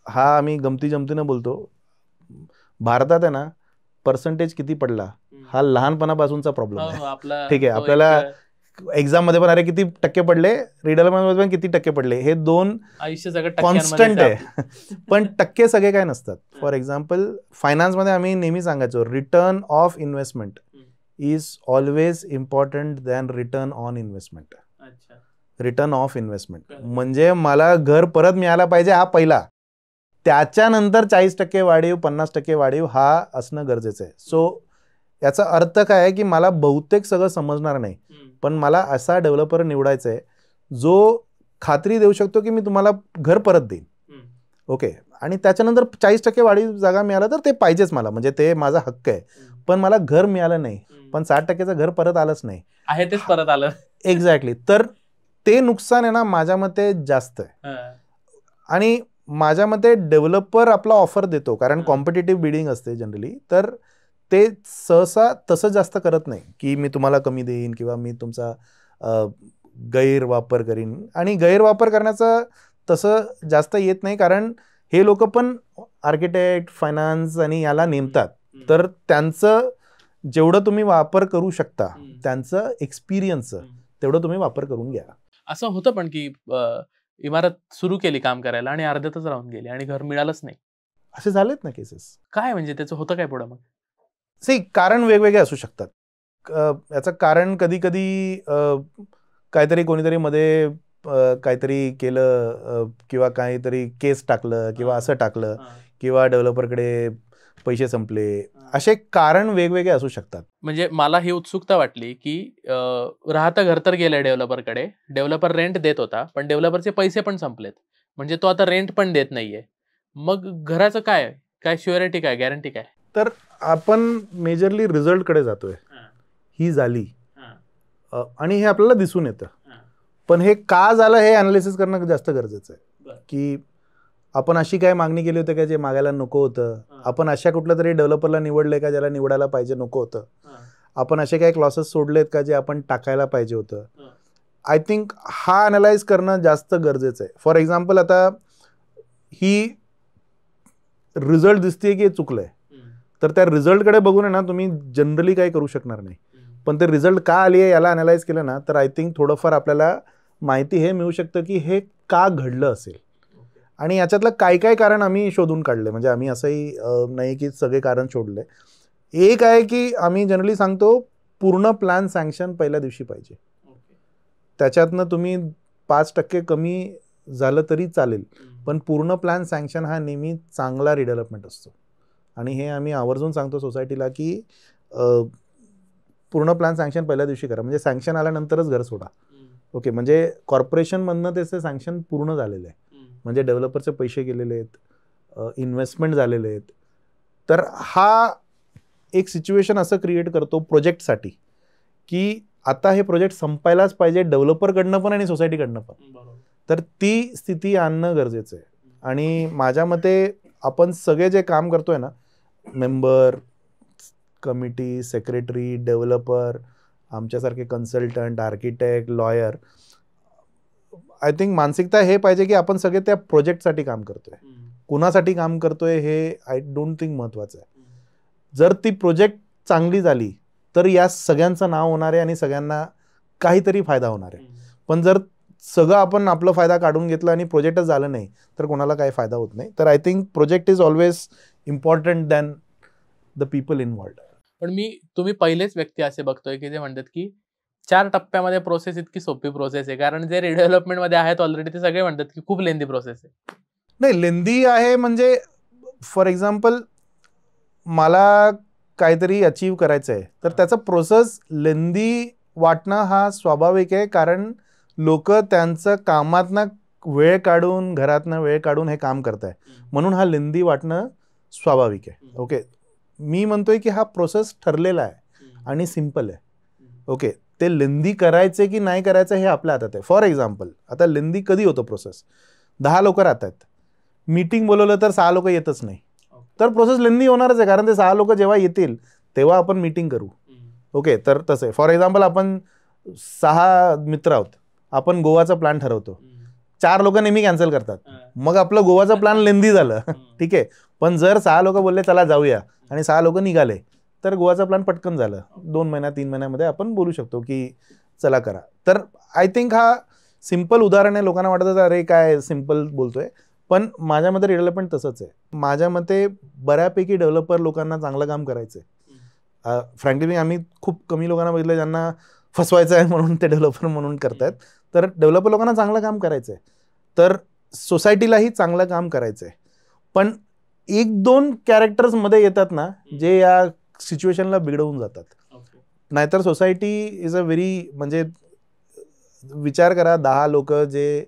हा आम्ही गमती जमतीनं बोलतो, भारतात आहे ना पर्सेंटेज किती पडला हा लहानपणापासूनचा प्रॉब्लेम आहे. ठीक आहे, आपल्याला एक्झाम मध्ये पण अरे किती टक्के पडले, रिडेव्हलपमेंट मध्ये पण किती टक्के पडले, हे दोन कॉन्स्टंट आहे. पण टक्के सगळे काय नसतात. फॉर एक्झाम्पल फायनान्स मध्ये आम्ही नेहमी सांगायचो return of investment is always important than return on investment. Return of investment म्हणजे मला घर परत मिळाला पाहिजे हा पहिला, त्याच्यानंतर 40% वाढीव 50% वाढीव हा असणं गरजेचं आहे. सो याचा अर्थ काय आहे की मला बहुतेक सगळं समजणार नाही, पण मला असा डेव्हलपर निवडायचा आहे जो खात्री देऊ शकतो की मी तुम्हाला घर परत देईन. ओके, आणि त्याच्यानंतर 40% वाढीव जागा मिळाला तर ते पाहिजेच मला, म्हणजे ते माझा हक्क आहे. पण मला घर मिळालं नाही, पण 60%चं घर परत आलंच नाही, आहे तेच परत आलं. एक्झॅक्टली, तर ते नुकसान आहे ना माझ्या मते जास्त आहे. आणि माझ्या मते डेव्हलपर आपला ऑफर देतो, कारण कॉम्पिटिटिव्ह बिडिंग असते जनरली, तर ते सहसा तसं जास्त करत नाही की मी तुम्हाला कमी देईन किंवा मी तुमचा गैरवापर करीन. आणि गैरवापर करण्याचं तसं जास्त येत नाही, कारण हे लोक पण आर्किटेक्ट, फायनान्स आणि याला नेमतात, तर त्यांचं जेवढं तुम्ही वापर करू शकता, त्यांचं एक्सपिरियन्स तेवढं तुम्ही वापर करून घ्या. असं होतं पण की इमारत सुरू केली काम करायला आणि अर्ध्यातच राहून गेली आणि घर मिळालंच नाही, असे झालेत ना केसेस. काय म्हणजे त्याचं होतं काय पुढं? मग कारण वेगवेगळे असू शकतात. याचं कारण कधी कधी काहीतरी कोणीतरी मध्ये काहीतरी केलं किंवा काहीतरी केस टाकलं किंवा असं टाकलं किंवा डेव्हलपरकडे पैसे संपले, असे कारण वेगवेगळे असू शकतात. म्हणजे मला ही उत्सुकता वाटली की राहतं घर तर गेलंय डेव्हलपरकडे, डेव्हलपर रेंट देत होता पण डेव्हलपरचे पैसे पण संपलेत, म्हणजे तो आता रेंट पण देत नाहीये. मग घराचं काय श्युअरिटी काय, गॅरंटी काय? तर आपण मेजरली रिझल्टकडे जातोय, ही झाली आणि हे आपल्याला दिसून येतं. पण हे का झालं हे अनालिसिस करणं जास्त गरजेचं आहे, की आपण अशी काय मागणी केली होती का जे मागायला नको होतं, आपण अशा कुठल्या तरी डेव्हलपरला निवडले का ज्याला निवडायला पाहिजे नको होतं, आपण असे काही क्लॉसेस सोडलेत का जे आपण टाकायला पाहिजे होतं. आय थिंक हा अनालाइज करणं जास्त गरजेचं आहे. फॉर एक्झाम्पल आता ही रिझल्ट दिसतेय की हे चुकलंय, तर त्या रिझल्टकडे बघून ना तुम्ही जनरली काही करू शकणार नाही, पण ते रिझल्ट का आली आहे याला अनालाइज केलं ना तर आय थिंक थोडंफार आपल्याला माहिती हे मिळू शकतं की हे का घडलं असेल. आणि याच्यातलं काय काय कारण आम्ही शोधून काढले, म्हणजे आम्ही असंही नाही की सगळे कारण शोधले. एक आहे की आम्ही जनरली सांगतो पूर्ण प्लॅन सँक्शन पहिल्या दिवशी पाहिजे. त्याच्यातनं तुम्ही 5% कमी झालं तरी चालेल, पण पूर्ण प्लॅन सँक्शन हा नेहमी चांगला रिडेव्हलपमेंट असतो. आणि हे आम्ही आवर्जून सांगतो सोसायटीला की पूर्ण प्लॅन सँक्शन पहिल्या दिवशी करा, म्हणजे सँक्शन आल्यानंतरच घर सोडा. ओके, म्हणजे कॉर्पोरेशनमधनं त्याचं सँक्शन पूर्ण झालेलं आहे, म्हणजे डेव्हलपरचे पैसे गेलेले आहेत, इन्व्हेस्टमेंट झालेले आहेत. तर हा एक सिच्युएशन असं क्रिएट करतो प्रोजेक्टसाठी की आता हे प्रोजेक्ट संपायलाच पाहिजे, डेव्हलपरकडनं पण आणि सोसायटीकडनं पण. तर ती स्थिती आणणं गरजेचं आहे. आणि माझ्या मते आपण सगळे जे काम करतोय ना, मेंबर, कमिटी, सेक्रेटरी, डेव्हलपर, आमच्यासारखे consultant, architect, lawyer, I think मानसिकता हे पाहिजे की आपण सगळे त्या प्रोजेक्टसाठी काम करतोय. कुणासाठी काम करतोय हे आय डोंट थिंक महत्त्वाचं आहे. जर ती प्रोजेक्ट चांगली झाली तर या सगळ्यांचं नाव होणार आहे आणि सगळ्यांना काहीतरी फायदा होणार आहे. पण जर सगळं आपण आपला फायदा काढून घेतला आणि प्रोजेक्टच झालं नाही तर कोणाला काही फायदा होत नाही. तर I think project is always important than the people involved. पण तुम्ही पहिलेच व्यक्ती असे बघतोय की जे म्हणतात की 4 टप्प्यामध्ये प्रोसेस इतकी सोपी प्रोसेस आहे, कारण जे रिडेव्हलपमेंट मध्ये आहेत ऑलरेडी ते सगळे म्हणतात की खूप लेंदी प्रोसेस आहे. नाही, लेंदी आहे म्हणजे फॉर एक्झाम्पल मला काहीतरी अचीव्ह करायचं आहे तर त्याचा प्रोसेस लेंदी वाटणं हा स्वाभाविक आहे, कारण लोक त्यांचं कामातनं वेळ काढून, घरातनं वेळ काढून हे काम करत आहे, म्हणून हा लेंदी वाटणं स्वाभाविक आहे. ओके, मी म्हणतोय की हा प्रोसेस ठरलेला आहे आणि सिम्पल आहे. ओके, ते लेंदी करायचे की नाही करायचं हे आपल्या हातात आहे. फॉर एक्झाम्पल आता लेंदी कधी होतो प्रोसेस, 10 लोक राहतात, मीटिंग बोलवलं तर 6 लोक येतच नाही, तर प्रोसेस लेंदी होणारच आहे, कारण ते 6 लोक जेव्हा येतील तेव्हा आपण मीटिंग करू. ओके, तर तसं आहे. फॉर एक्झाम्पल आपण 6 मित्र आहोत, आपण गोवाचा प्लॅन ठरवतो, 4 लोक नेहमी कॅन्सल करतात, मग आपलं गोवाचं प्लॅन लेंदी झालं. ठीक आहे, पण जर 6 लोक बोलले चला जाऊया आणि 6 लोक निघाले तर गोवाचा प्लॅन पटकन झालं. 2 महिन्यात 3 महिन्यामध्ये आपण बोलू शकतो की चला करा. तर आय थिंक हा सिम्पल उदाहरण आहे. लोकांना वाटतं अरे काय सिम्पल बोलतोय, पण माझ्या मते डेव्हलपमेंट तसंच आहे. माझ्या मते बऱ्यापैकी डेव्हलपर लोकांना चांगलं काम करायचं आहे. फ्रँकली आम्ही खूप कमी लोकांना बघितलं ज्यांना फसवायचं आहे म्हणून ते डेव्हलपर म्हणून करतायत. तर डेव्हलपर लोकांना चांगलं काम करायचं आहे, तर सोसायटीलाही चांगलं काम करायचं आहे. पण 1-2 कॅरेक्टर्स मध्ये येतात ना जे या सिच्युएशनला बिघडवून जातात. नाहीतर सोसायटी इज अ व्हेरी, म्हणजे विचार करा 10 लोक जे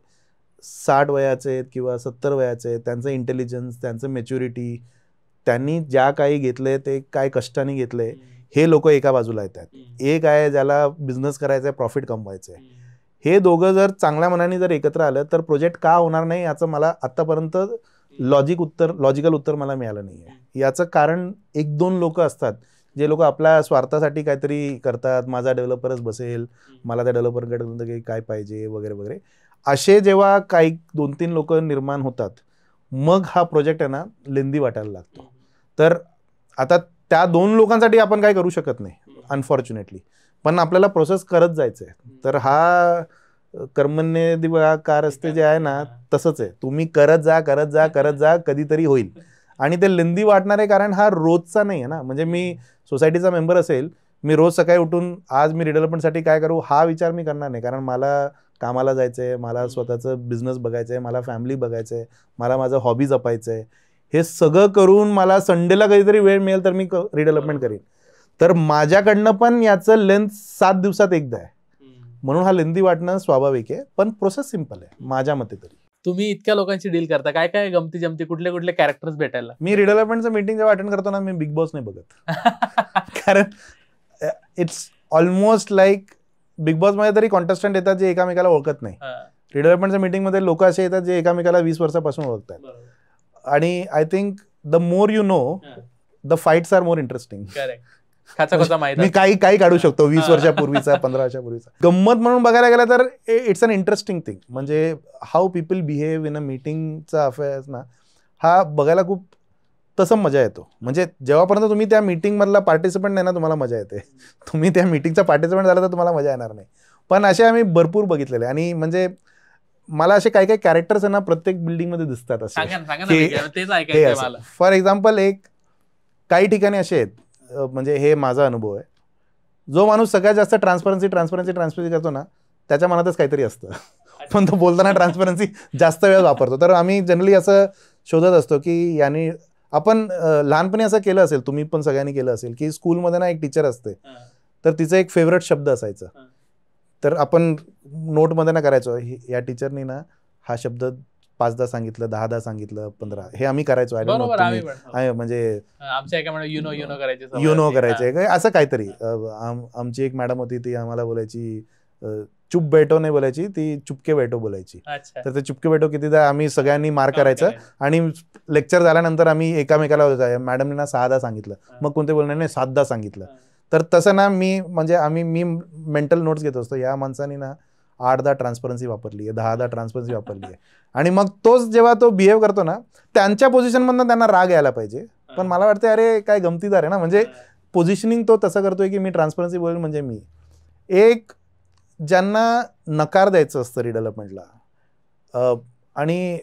60 वयाचे आहेत किंवा 70 वयाचे आहेत, त्यांचं इंटेलिजन्स, त्यांचं मॅच्युरिटी, त्यांनी ज्या काही घेतले ते काय कष्टाने घेतले, हे लोक एका बाजूला येतात. एक आहे ज्याला बिझनेस करायचा आहे, प्रॉफिट कमवायचं आहे. हे दोघं जर चांगल्या मनाने जर एकत्र आलं तर प्रोजेक्ट का होणार नाही याचं मला आतापर्यंत लॉजिकल उत्तर मला मिळालं नाही आहे. याचं कारण 1-2 लोक असतात जे लोक आपल्या स्वार्थासाठी काहीतरी करतात, माझा डेव्हलपरच बसेल, मला त्या डेव्हलपरकडे काय पाहिजे वगैरे वगैरे, असे जेव्हा काही 2-3 लोक निर्माण होतात मग हा प्रोजेक्ट आहे ना लेंदी वाटायला लागतो. तर आता त्या 2 लोकांसाठी आपण काय करू शकत नाही अनफॉर्च्युनेटली, पण आपल्याला प्रोसेस करत जायचं आहे. तर हा कर्मण्येवाधिकार असते जे आहे ना तसंच आहे, तुम्ही करत जा करत जा करत जा, कधीतरी होईल. आणि ते लेंदी वाटणार आहे कारण हा रोजचा नाही आहे ना. म्हणजे मी सोसायटीचा मेंबर असेल, मी रोज सकाळी उठून आज मी रिडेव्हलपमेंटसाठी काय करू हा विचार मी करणार नाही, कारण मला कामाला जायचं आहे, मला स्वतःचं बिझनेस बघायचं आहे, मला फॅमिली बघायचं आहे, मला माझं हॉबी जपायचं आहे. हे सगळं करून मला संडेला कधीतरी वेळ मिळेल तर मी रिडेव्हलपमेंट करेन. तर माझ्याकडनं पण याचं लेंथ 7 दिवसात एकदा आहे, म्हणून हा लेंदी वाटणं स्वाभाविक आहे, पण प्रोसेस सिम्पल आहे माझ्या मते तरी. तुम्ही इतक्या लोकांची डील करता, काय काय गमती जमती, कुठले कुठले कॅरेक्टर्स भेटायला? मी रिडेव्हलपमेंटचं मीटिंग जेव्हा अटेंड करतो ना, मी बिग बॉस नाही बघत. कारण it's almost like big boss मध्ये तरी कॉन्टेस्टंट येतात जे एकामेकाला ओळखत नाही. रिडेव्हलपमेंटच्या मीटिंग मध्ये लोक असे येतात जे एकामेकाला 20 वर्षापासून ओळखतात. आणि I think the more you know the fights are more interesting. मी काही काढू शकतो 20 वर्षापूर्वीचा, 15 वर्षापूर्वीचा. गंमत म्हणून बघायला गेला तर इट्स अन इंटरेस्टिंग थिंग. म्हणजे how people behave in a मीटिंगचा अफेअर ना, हा बघायला खूप तसं मजा येतो. म्हणजे जेव्हापर्यंत तुम्ही त्या मीटिंग मधला पार्टिसिपंट नाही ना तुम्हाला मजा येते. तुम्ही त्या मीटिंगचा पार्टिसिपंट झाला तर तुम्हाला मजा येणार नाही. पण असे आम्ही भरपूर बघितलेले. आणि म्हणजे मला असे काही काही कॅरेक्टर्स आहे ना प्रत्येक बिल्डिंग मध्ये दिसतात असे. फॉर एक्झाम्पल काही ठिकाणी असे आहेत, म्हणजे हे माझा अनुभव आहे, जो माणूस सगळ्यात जास्त ट्रान्सपरन्सी करतो ना त्याच्या मनातच काहीतरी असतं, पण तो बोलताना ट्रान्सपरन्सी जास्त वेळ वापरतो. तर आम्ही जनरली असं शोधत असतो की याने आपण लहानपणी असं केलं असेल, तुम्ही पण सगळ्यांनी केलं असेल की स्कूलमध्ये ना एक टीचर असते, तर तिचं एक फेवरेट शब्द असायचं, तर आपण नोटमध्ये ना करायचो या टीचरनी ना हा शब्द 5दा सांगितलं, 10दा सांगितलं, 15, हे आम्ही करायचो. म्हणजे युनो करायचे असं काहीतरी. आमची एक मॅडम होती, ती आम्हाला बोलायची चुप बैठो नाही बोलायची, ती चुपके बैठो बोलायची. तर ते चुपके बैठो कितीदा आम्ही सगळ्यांनी मार्क करायचं आणि लेक्चर झाल्यानंतर आम्ही एकामेकाला होतो, मॅडमने ना 6दा सांगितलं, मग कोणते बोलणार नाही 7दा सांगितलं. तर तसं ना मी मेंटल नोट्स घेत असतो, या माणसाने ना 8दा ट्रान्सपरन्सी वापरली आहे, 10दा ट्रान्सपरन्सी वापरली आहे. आणि मग तोच जेव्हा तो बिहेव करतो ना, त्यांच्या पोझिशनमधनं त्यांना राग यायला पाहिजे, पण मला वाटतं अरे काय गमतीदार आहे ना, म्हणजे पोझिशनिंग तो तसं करतोय की मी ट्रान्सपरन्सी बोलेल म्हणजे मी. एक ज्यांना नकार द्यायचं असतं रिडेव्हलपमेंटला, आणि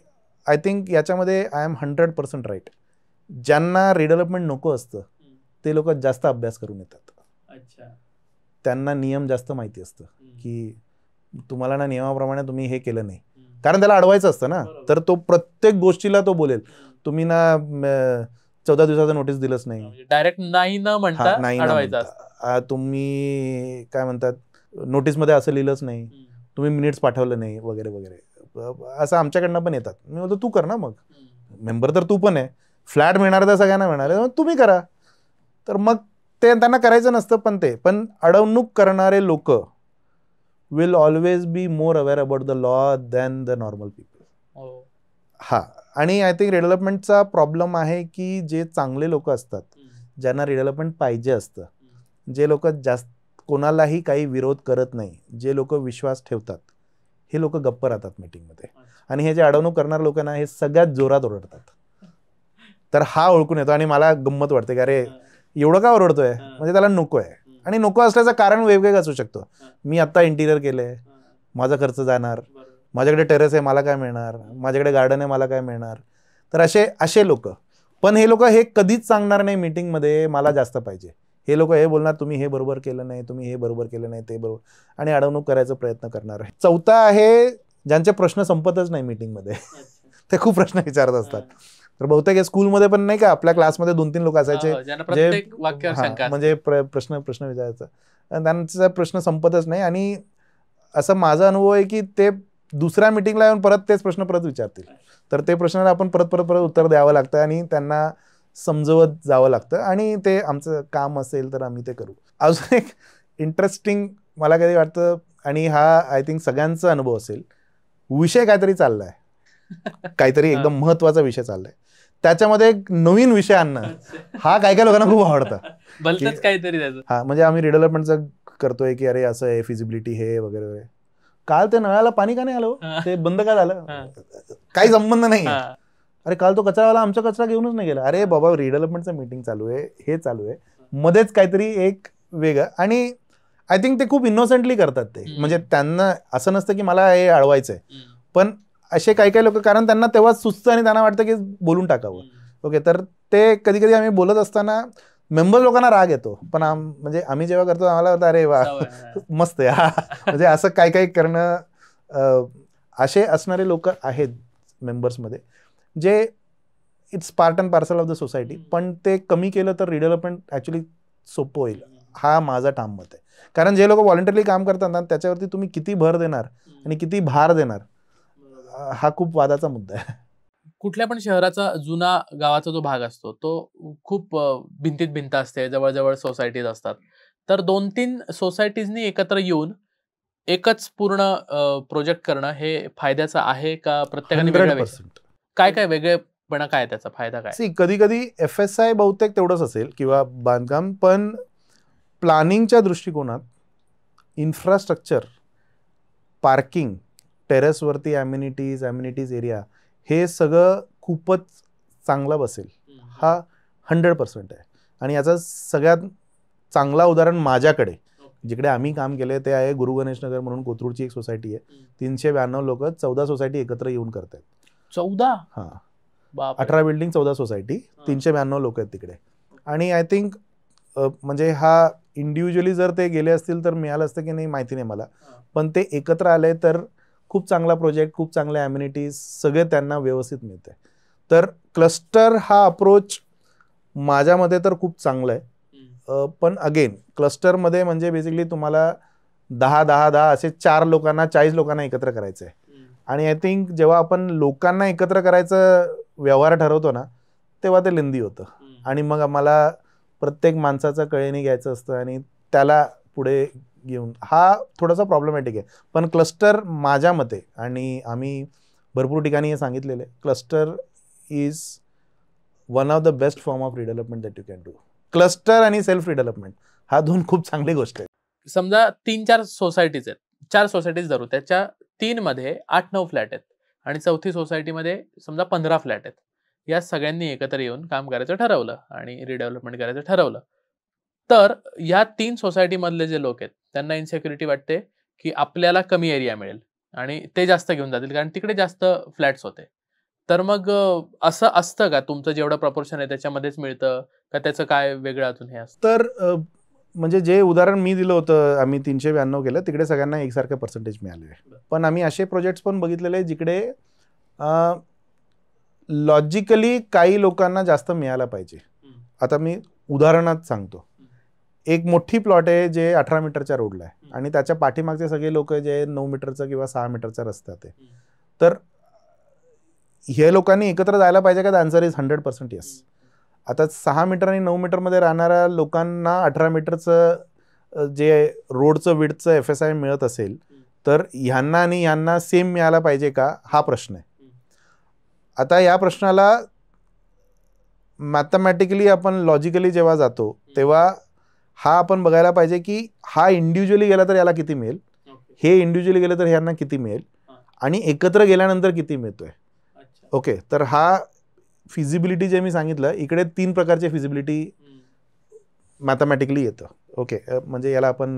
आय थिंक याच्यामध्ये आय एम 100% राईट, ज्यांना रिडेव्हलपमेंट नको असतं ते लोक जास्त अभ्यास करून येतात. त्यांना नियम जास्त माहिती असतं की तुम्हाला ना नियमाप्रमाणे तुम्ही हे केलं नाही, कारण त्याला अडवायचं असतं ना, तर तो प्रत्येक गोष्टीला तो बोलेल तुम्ही ना 14 दिवसाचं नोटीस दिलंच नाही, डायरेक्ट नाही न म्हणता तुम्ही काय म्हणतात नोटीसमध्ये असं लिहिलंच नाही, तुम्ही मिनिट्स पाठवलं नाही वगैरे वगैरे, असं आमच्याकडनं पण येतात. मी बोलतो तू कर ना, मग मेंबर तर तू पण आहे, फ्लॅट मिळणार तर सगळ्यांना मिळणार आहे, तुम्ही करा. तर मग ते त्यांना करायचं नसतं, पण अडवणूक करणारे लोक will always be more aware about the law than the normal people. हा, आणि आय थिंक रिडेव्हलपमेंटचा प्रॉब्लेम आहे की जे चांगले लोक असतात, ज्यांना रिडेव्हलपमेंट पाहिजे असतं, जे लोक जास्त कोणालाही काही विरोध करत नाही, जे लोक विश्वास ठेवतात, हे लोक गप्प राहतात मीटिंगमध्ये, आणि हे जे अडवणूक करणारे लोक ना हे सगळ्यात जोरात ओरडतात. तर हा ओळखून येतो, आणि मला गंमत वाटते की अरे एवढं का ओरडतोय, म्हणजे त्याला नको आहे, आणि नको असल्याचं कारण वेगवेगळं असू शकतो. मी आता इंटिरियर केलंय, माझा खर्च जाणार, माझ्याकडे टेरेस आहे मला काय मिळणार, माझ्याकडे गार्डन आहे मला काय मिळणार. तर असे लोक, पण हे लोक हे कधीच सांगणार नाही मीटिंगमध्ये मला जास्त पाहिजे. हे लोक हे बोलणार तुम्ही हे बरोबर केलं नाही, तुम्ही हे बरोबर केलं नाही, ते बरोबर, आणि अडवणूक करायचा प्रयत्न करणार आहे. चौथा आहे ज्यांचे प्रश्न संपतच नाही मीटिंगमध्ये, ते खूप प्रश्न विचारत असतात. तर बहुतेक स्कूलमध्ये पण नाही का आपल्या क्लासमध्ये 2-3 लोक असायचे जे म्हणजे प्रश्न विचारायचं, त्यांचा प्रश्न संपतच नाही, आणि असं माझा अनुभव आहे की ते दुसऱ्या मीटिंगला येऊन परत तेच प्रश्न परत विचारतील, तर ते प्रश्नाला आपण परत उत्तर द्यावं लागतं, आणि त्यांना समजवत जावं लागतं, आणि ते आमचं काम असेल तर आम्ही ते करू. अजून एक इंटरेस्टिंग मला कधी वाटतं, आणि हा आय थिंक सगळ्यांचा अनुभव असेल, विषय काहीतरी चाललाय, काहीतरी एकदम महत्वाचा विषय चाललाय, त्याच्यामध्ये एक नवीन विषय आणणं, हा काय लोकांना खूप आवडतं. हा, म्हणजे आम्ही रिडेव्हलपमेंटचं करतोय की अरे असं आहे, फिजिबिलिटी हे वगैरे वगैरे, काल ते नळाला पाणी का नाही आलं, ते बंद का झालं, काही संबंध नाही. अरे काल तो कचरावाला आमचा कचरा घेऊनच नाही गेला. अरे बाबा रिडेव्हलपमेंटचं मीटिंग चालू आहे, हे चालू आहे, मध्येच काहीतरी एक वेगळं, आणि आय थिंक ते खूप इनोसेंटली करतात ते, म्हणजे त्यांना असं नसतं की मला हे अडवायचंय, पण असे काही लोक, कारण त्यांना तेव्हाच सुचतं आणि त्यांना वाटतं की बोलून टाकावं. ओके, तर ते कधी आम्ही बोलत असताना मेंबर लोकांना राग येतो, पण म्हणजे आम्ही जेव्हा करतो आम्हाला वाटतं अरे वा मस्त आहे, म्हणजे असं काही करणं. असे असणारे लोक आहेत मेंबर्समध्ये, जे it's part and parcel of the society, पण ते कमी केलं तर रिडेव्हलपमेंट ॲक्च्युली सोपं होईल, हा माझा ठाम मत आहे. कारण जे लोक व्हॉलंटरी काम करतात ना, त्याच्यावरती तुम्ही किती भर देणार आणि किती भार देणार, हा खूप वादाचा मुद्दा आहे. कुठल्या पण शहराचा जुना गावाचा जो भाग असतो तो खूप भिंतीत भिंत असते, जवळजवळ सोसायटीज असतात, तर 2-3 सोसायटीजनी एकत्र येऊन एकच पूर्ण प्रोजेक्ट करणं हे फायद्याचं आहे का? प्रत्येकाने 100%. काय वेगळेपणा, काय त्याचा फायदा काय? कधी FSI बहुतेक तेवढंच असेल किंवा बांधकाम, पण प्लॅनिंगच्या दृष्टिकोनात इन्फ्रास्ट्रक्चर, पार्किंग, टेरेसवरती ॲम्युनिटीज एरिया, हे सगळं खूपच चांगलं बसेल, हा 100% आहे. आणि याचं सगळ्यात चांगला उदाहरण माझ्याकडे, जिकडे आम्ही काम केले ते आहे गुरु गणेश नगर म्हणून कोथरूडची एक सोसायटी आहे. 392 लोक 14 सोसायटी एकत्र येऊन करतात. 14? हां, 18 बिल्डिंग 14 सोसायटी, 392 लोक आहेत तिकडे. आणि आय थिंक म्हणजे हा इंडिव्हिज्युअली जर ते गेले असतील तर मिळालं असतं की नाही माहिती नाही मला, पण ते एकत्र आले तर खूप चांगला प्रोजेक्ट, खूप चांगले ॲम्युनिटीज सगळे त्यांना व्यवस्थित मिळते. तर क्लस्टर हा अप्रोच माझ्या मते तर खूप चांगला आहे. पण अगेन क्लस्टरमध्ये म्हणजे बेसिकली तुम्हाला 10 असे 4 लोकांना 40 लोकांना एकत्र करायचं आहे. आणि आय थिंक जेव्हा आपण लोकांना एकत्र करायचं व्यवहार ठरवतो ना, तेव्हा ते लेंदी होतं. आणि मग आम्हाला प्रत्येक माणसाचं कळेनी घ्यायचं असतं आणि त्याला पुढे घेऊन, हा थोडासा प्रॉब्लेमॅटिक आहे. पण क्लस्टर माझ्या मते, आणि आम्ही भरपूर ठिकाणी हे सांगितलेलं आहे, cluster is one of the best form of redevelopment that you can do. Cluster आणि सेल्फ रिडेव्हलपमेंट हा 2 खूप चांगली गोष्ट आहे. समजा 3-4 सोसायटीज आहेत, 4 सोसायटीज धरू, त्याच्या 3 मध्ये 8-9 फ्लॅट आहेत आणि 4थी सोसायटीमध्ये समजा 15 फ्लॅट आहेत. या सगळ्यांनी एकत्र येऊन काम करायचं ठरवलं आणि रिडेव्हलपमेंट करायचं ठरवलं. तर या 3 सोसायटी मधले जे लोक आहेत त्यांना इन्सेक्युरिटी वाटते की आपल्याला कमी एरिया मिळेल आणि ते जास्त घेऊन जातील कारण तिकडे जास्त फ्लॅट्स होते. तर मग असं असतं का, तुमचं जेवढं प्रपोर्शन आहे त्याच्यामध्येच मिळतं का, त्याचं काय वेगळं अजून हे असतं? तर म्हणजे जे उदाहरण मी दिलं होतं, आम्ही 392 केलं, तिकडे सगळ्यांना एकसारखं पर्सेंटेज मिळाले आहे. पण आम्ही असे प्रोजेक्ट्स पण बघितलेले जिकडे लॉजिकली काही लोकांना जास्त मिळायला पाहिजे. आता मी उदाहरणात सांगतो, एक मोठी प्लॉट आहे जे 18 मीटरच्या रोडला आहे आणि त्याच्या पाठीमागचे सगळे लोक जे 9 मीटरचा किंवा 6 मीटरचा रस्ता आहे. तर हे लोकांनी एकत्र जायला पाहिजे का? The answer is 100% yes. आता 6 मीटर आणि 9 मीटरमध्ये राहणाऱ्या लोकांना 18 मीटरचं जे रोडचं विड्थचं FSI मिळत असेल तर ह्यांना आणि ह्यांना सेम मिळायला पाहिजे का, हा प्रश्न आहे. आता या प्रश्नाला मॅथमॅटिकली आपण लॉजिकली जेव्हा जातो तेव्हा हा आपण बघायला पाहिजे की हा इंडिव्हिज्युअली गेला तर याला किती मिळेल, हे इंडिव्हिज्युअली गेलं तर ह्यांना किती मिळेल आणि एकत्र गेल्यानंतर किती मिळतोय. ओके, तर हा फिजिबिलिटी जे मी सांगितलं, इकडे 3 प्रकारचे फिजिबिलिटी मॅथमॅटिकली येतं. ओके, म्हणजे याला आपण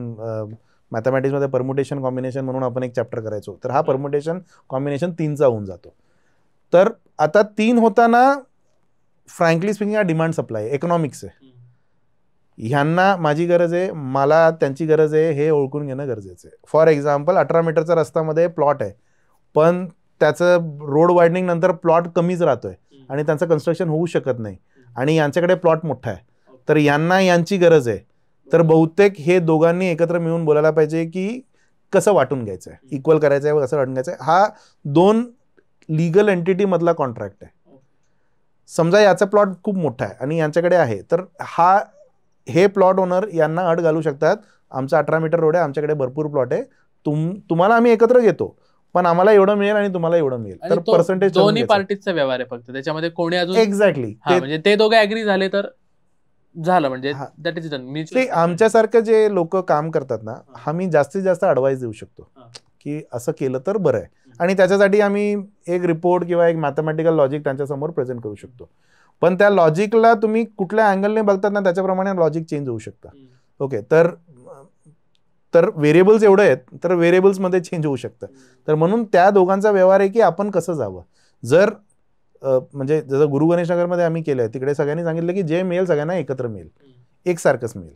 मॅथमॅटिक्समध्ये परम्युटेशन कॉम्बिनेशन म्हणून आपण एक चॅप्टर करायचो, तर हा परम्युटेशन कॉम्बिनेशन 3चा होऊन जातो. तर आता 3 होताना फ्रँकली स्पीकिंग हा डिमांड सप्लाय इकॉनॉमिक्स आहे. ह्यांना माझी गरज आहे, मला त्यांची गरज आहे, हे ओळखून घेणं गरजेचं आहे. फॉर एक्झाम्पल 18 मीटरचा रस्त्यामध्ये प्लॉट आहे पण त्याचं रोड वायडनिंग नंतर प्लॉट कमीच राहतोय आणि त्यांचं कन्स्ट्रक्शन होऊ शकत नाही आणि यांच्याकडे प्लॉट मोठा आहे, तर यांना यांची गरज आहे. तर बहुतेक हे दोघांनी एकत्र मिळून बोलायला पाहिजे की कसं वाटून घ्यायचं आहे, इक्वल करायचं आहे, कसं वाटून घ्यायचं आहे. हा 2 लिगल एंटिटी मधला कॉन्ट्रॅक्ट आहे. समजा याचा प्लॉट खूप मोठा आहे आणि यांच्याकडे आहे, तर हे प्लॉट ओनर यांना अट घालू शकतात, आमचा 18 मीटर रोड आहे, आमच्याकडे भरपूर प्लॉट आहे, तुम्हाला आम्ही एकत्र घेतो पण आम्हाला एवढं मिळेल आणि तुम्हाला एवढं मिळेल. तर पर्सेंटेज दोन्ही पार्टीचा व्यवहार आहे फक्त, त्याच्यामध्ये कोणी अजून एक्झॅक्टली म्हणजे ते दोघे ऍग्री झाले तर झालं, म्हणजे दॅट इज डन. आमच्यासारखं जे लोक काम करतात ना, आम्ही जास्तीत जास्त ऍडवाइस देऊ शकतो की असं केलं तर बरं आहे आणि त्याच्यासाठी आम्ही एक रिपोर्ट किंवा एक मॅथमॅटिकल लॉजिक त्यांच्यासमोर प्रेझेंट करू शकतो. पण त्या लॉजिकला तुम्ही कुठल्या अँगलने बघतात ना त्याच्याप्रमाणे लॉजिक चेंज होऊ शकतं. ओके, तर व्हेरिएबल्स एवढे आहेत तर व्हेरिएबल्समध्ये चेंज होऊ शकतं. तर म्हणून त्या दोघांचा व्यवहार आहे की आपण कसं जावं. जर म्हणजे जसं गुरु गणेश नगरमध्ये आम्ही केलंय, तिकडे सगळ्यांनी सांगितलं की जे मिळेल सगळ्यांना एकत्र मिळेल, एकसारखंच मिळेल.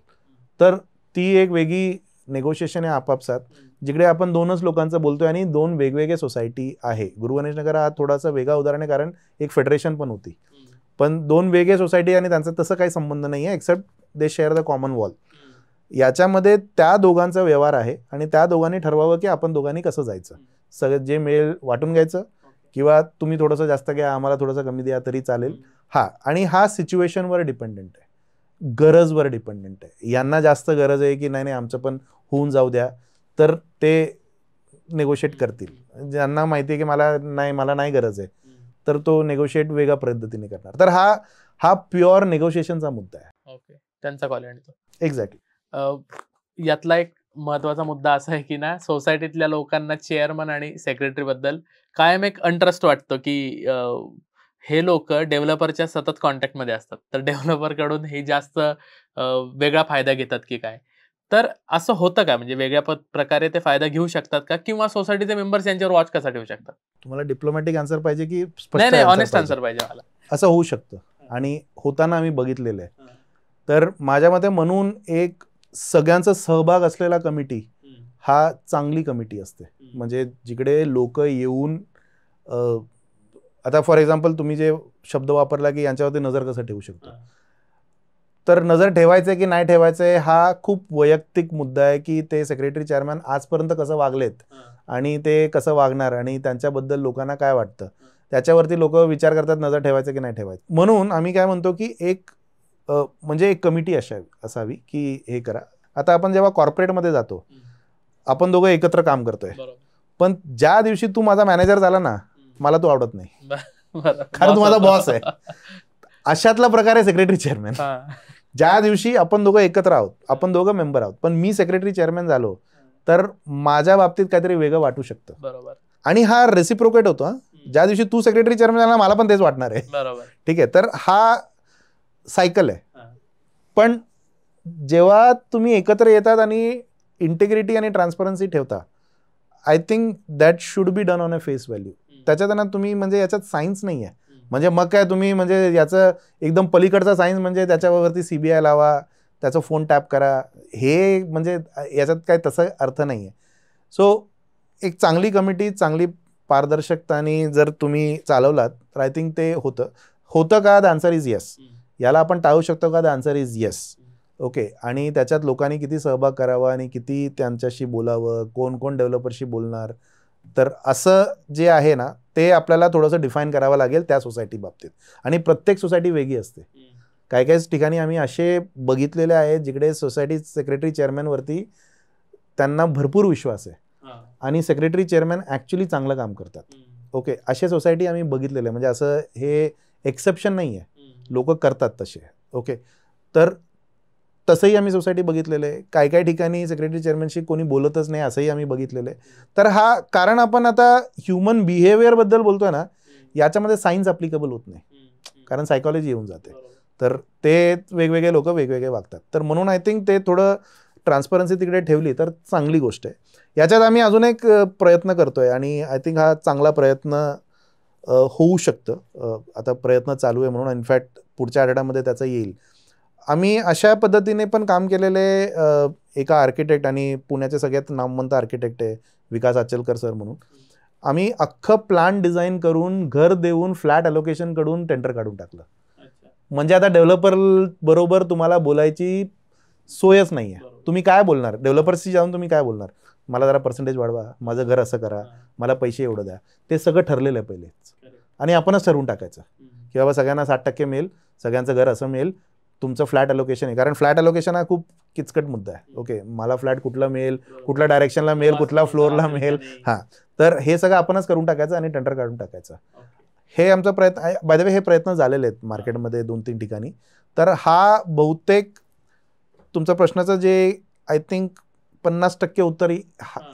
तर ती एक वेगळी नेगोशिएशन आहे आपापसात, जिकडे आपण 2च लोकांचं बोलतोय आणि 2 वेगवेगळे सोसायटी आहे. गुरु गणेश नगर हा थोडासा वेगळा उदाहरण आहे कारण एक फेडरेशन पण होती, पण 2 वेगळे सोसायटी आणि त्यांचा तसं काही संबंध नाही आहे except they share the common wall. याच्यामध्ये त्या दोघांचा व्यवहार आहे आणि त्या दोघांनी ठरवावं की आपण दोघांनी कसं जायचं. सगळं जे मिळेल वाटून घ्यायचं किंवा तुम्ही थोडंसं जास्त घ्या, आम्हाला थोडंसं कमी द्या तरी चालेल. आणि हा सिच्युएशनवर डिपेंडेंट आहे, गरजवर डिपेंडेंट आहे. यांना जास्त गरज आहे की नाही आमचं पण होऊन जाऊ द्या, तर ते नेगोशिएट करतील. ज्यांना माहिती आहे की मला नाही गरज आहे, तर तो नेगोशिएट वेगळ्या पद्धतीने करणार. तर हा प्युअर नेगोशिएशनचा मुद्दा आहे. ओके, त्यांचा कॉल आहे तो. एक्झॅक्टली. यातला एक महत्वाचा मुद्दा असा आहे की ना, सोसायटीतल्या लोकांना चेअरमन आणि सेक्रेटरी बद्दल कायम एक अंट्रस्ट वाटतो की हे लोक डेव्हलपरच्या सतत कॉन्टॅक्टमध्ये असतात, तर डेव्हलपर कडून हे जास्त वेगळा फायदा घेतात की काय. तर असं होतं का, म्हणजे वेगळ्या प्रकारे ते फायदा घेऊ शकतात का, किंवा सोसायटीचे मेंबर्स यांच्यावर वॉच कसा ठेवू शकतात? तुम्हाला डिप्लोमॅटिक आन्सर पाहिजे की नाही नाही, ऑनेस्ट आन्सर पाहिजे मला. असं होऊ शकतं आणि होताना आम्ही बघितलेलं आहे. तर माझ्या मते म्हणून एक सगळ्यांचा सहभाग असलेला कमिटी हा चांगली कमिटी असते. म्हणजे जिकडे लोक येऊन आता फॉर एक्झाम्पल तुम्ही जे शब्द वापरला की यांच्यावरती नजर कसं ठेवू शकतो, तर नजर ठेवायचं की नाही ठेवायचंय हा खूप वैयक्तिक मुद्दा आहे की ते सेक्रेटरी चेअरमॅन आजपर्यंत कसं वागलेत आणि ते कसं वागणार आणि त्यांच्याबद्दल लोकांना काय वाटतं त्याच्यावरती लोक विचार करतात नजर ठेवायचं की नाही ठेवायचं. म्हणून आम्ही काय म्हणतो की एक म्हणजे एक कमिटी असावी की हे करा. आता आपण जेव्हा कॉर्पोरेटमध्ये जातो आपण दोघं एकत्र काम करतोय, पण ज्या दिवशी तू माझा मॅनेजर झाला ना मला तू आवडत नाही कारण तू माझा बॉस आहे. अशातला प्रकार आहे सेक्रेटरी चेअरमॅन. ज्या दिवशी आपण दोघं एकत्र आहोत, आपण दोघं मेंबर आहोत, पण मी सेक्रेटरी चेअरमॅन झालो तर माझ्या बाबतीत काहीतरी वेगळं वाटू शकतं. बरोबर. आणि हा रेसिप्रोकेट होतो. ज्या दिवशी तू सेक्रेटरी चेअरमॅन झाला मला पण तेच वाटणार आहे. बरोबर. ठीक आहे, तर हा सायकल आहे. पण जेव्हा तुम्ही एकत्र येतात आणि इंटिग्रिटी आणि ट्रान्सपरन्सी ठेवता, I think that should be done on a face value. त्याच्यात तुम्ही म्हणजे याच्यात सायन्स नाही आहे. म्हणजे मग काय तुम्ही म्हणजे याचं एकदम पलीकडचा सायन्स म्हणजे त्याच्यावरती CBI लावा, त्याचा फोन टॅप करा, हे म्हणजे याच्यात काय तसा अर्थ नाही आहे. सो एक चांगली कमिटी, चांगली पारदर्शकताने जर तुम्ही चालवलात तर आय थिंक ते होतं का? The answer is yes. याला आपण टाळू शकतो का? The answer is yes. Okay. आणि त्याच्यात लोकांनी किती सहभाग करावा आणि किती त्यांच्याशी बोलावं, कोण कोण डेव्हलपरशी बोलणार, तर असं जे आहे ना ते आपल्याला थोडंसं डिफाईन करावं लागेल त्या सोसायटी बाबतीत. आणि प्रत्येक सोसायटी वेगळी असते. काही काही ठिकाणी आम्ही असे बघितलेले आहेत जिकडे सोसायटी सेक्रेटरी चेअरमॅनवरती त्यांना भरपूर विश्वास आहे आणि सेक्रेटरी चेअरमॅन ॲक्च्युली चांगलं काम करतात. ओके, असे सोसायटी आम्ही बघितलेले, म्हणजे असं हे एक्सेप्शन नाही आहे, लोक करतात तसे. ओके, तर तसंही आम्ही सोसायटी बघितलेलं आहे. काही काही ठिकाणी सेक्रेटरी चेअरमॅनशी कोणी बोलतच नाही असंही आम्ही बघितलेलं आहे. तर हा कारण आपण आता ह्युमन बिहेवियरबद्दल बोलतोय ना, याच्यामध्ये सायन्स अप्लिकेबल होत नाही कारण सायकॉलॉजी येऊन जाते. तर ते वेगवेगळे लोक वेगवेगळे वागतात. तर म्हणून आय थिंक ते थोडं ट्रान्सपरन्सी तिकडे ठेवली तर चांगली गोष्ट आहे. याच्यात आम्ही अजून एक प्रयत्न करतोय आणि आय थिंक हा चांगला प्रयत्न होऊ शकतं. आता प्रयत्न चालू आहे म्हणून इनफॅक्ट पुढच्या आठवड्यामध्ये त्याचं येईल. आम्ही अशा पद्धतीने पण काम केलेले एका आर्किटेक्ट, आणि पुण्याचे सगळ्यात नामवंत आर्किटेक्ट आहे विकास आचलकर सर म्हणून. आम्ही अख्खं प्लॅन डिझाईन करून घर देऊन फ्लॅट अलोकेशन कडून टेंडर काढून टाकलं. म्हणजे आता डेव्हलपर बरोबर तुम्हाला बोलायची सोयच नाही आहे. तुम्ही काय बोलणार डेव्हलपर्सशी जाऊन? तुम्ही काय बोलणार? मला जरा पर्सेंटेज वाढवा, माझं घर असं करा, मला पैसे एवढं द्या. ते सगळं ठरलेलं आहे पहिलेच आणि आपणच ठरवून टाकायचं की बाबा सगळ्यांना 60% मिळेल, सगळ्यांचं घर असं मिळेल, तुमचं फ्लॅट अलोकेशन आहे. कारण फ्लॅट अलोकेशन हा खूप किचकट मुद्दा आहे. ओके, मला फ्लॅट कुठला मिळेल, कुठल्या डायरेक्शनला मिळेल, कुठल्या फ्लोअरला मिळेल, हां, तर हे सगळं आपणच करून टाकायचं आणि टेंडर काढून टाकायचं. हे आमचा प्रयत्न आहे. बाय द वे हे प्रयत्न झालेले आहेत मार्केटमध्ये 2-3 ठिकाणी. तर हा बहुतेक तुमच्या प्रश्नाचं जे आय थिंक 50% उत्तर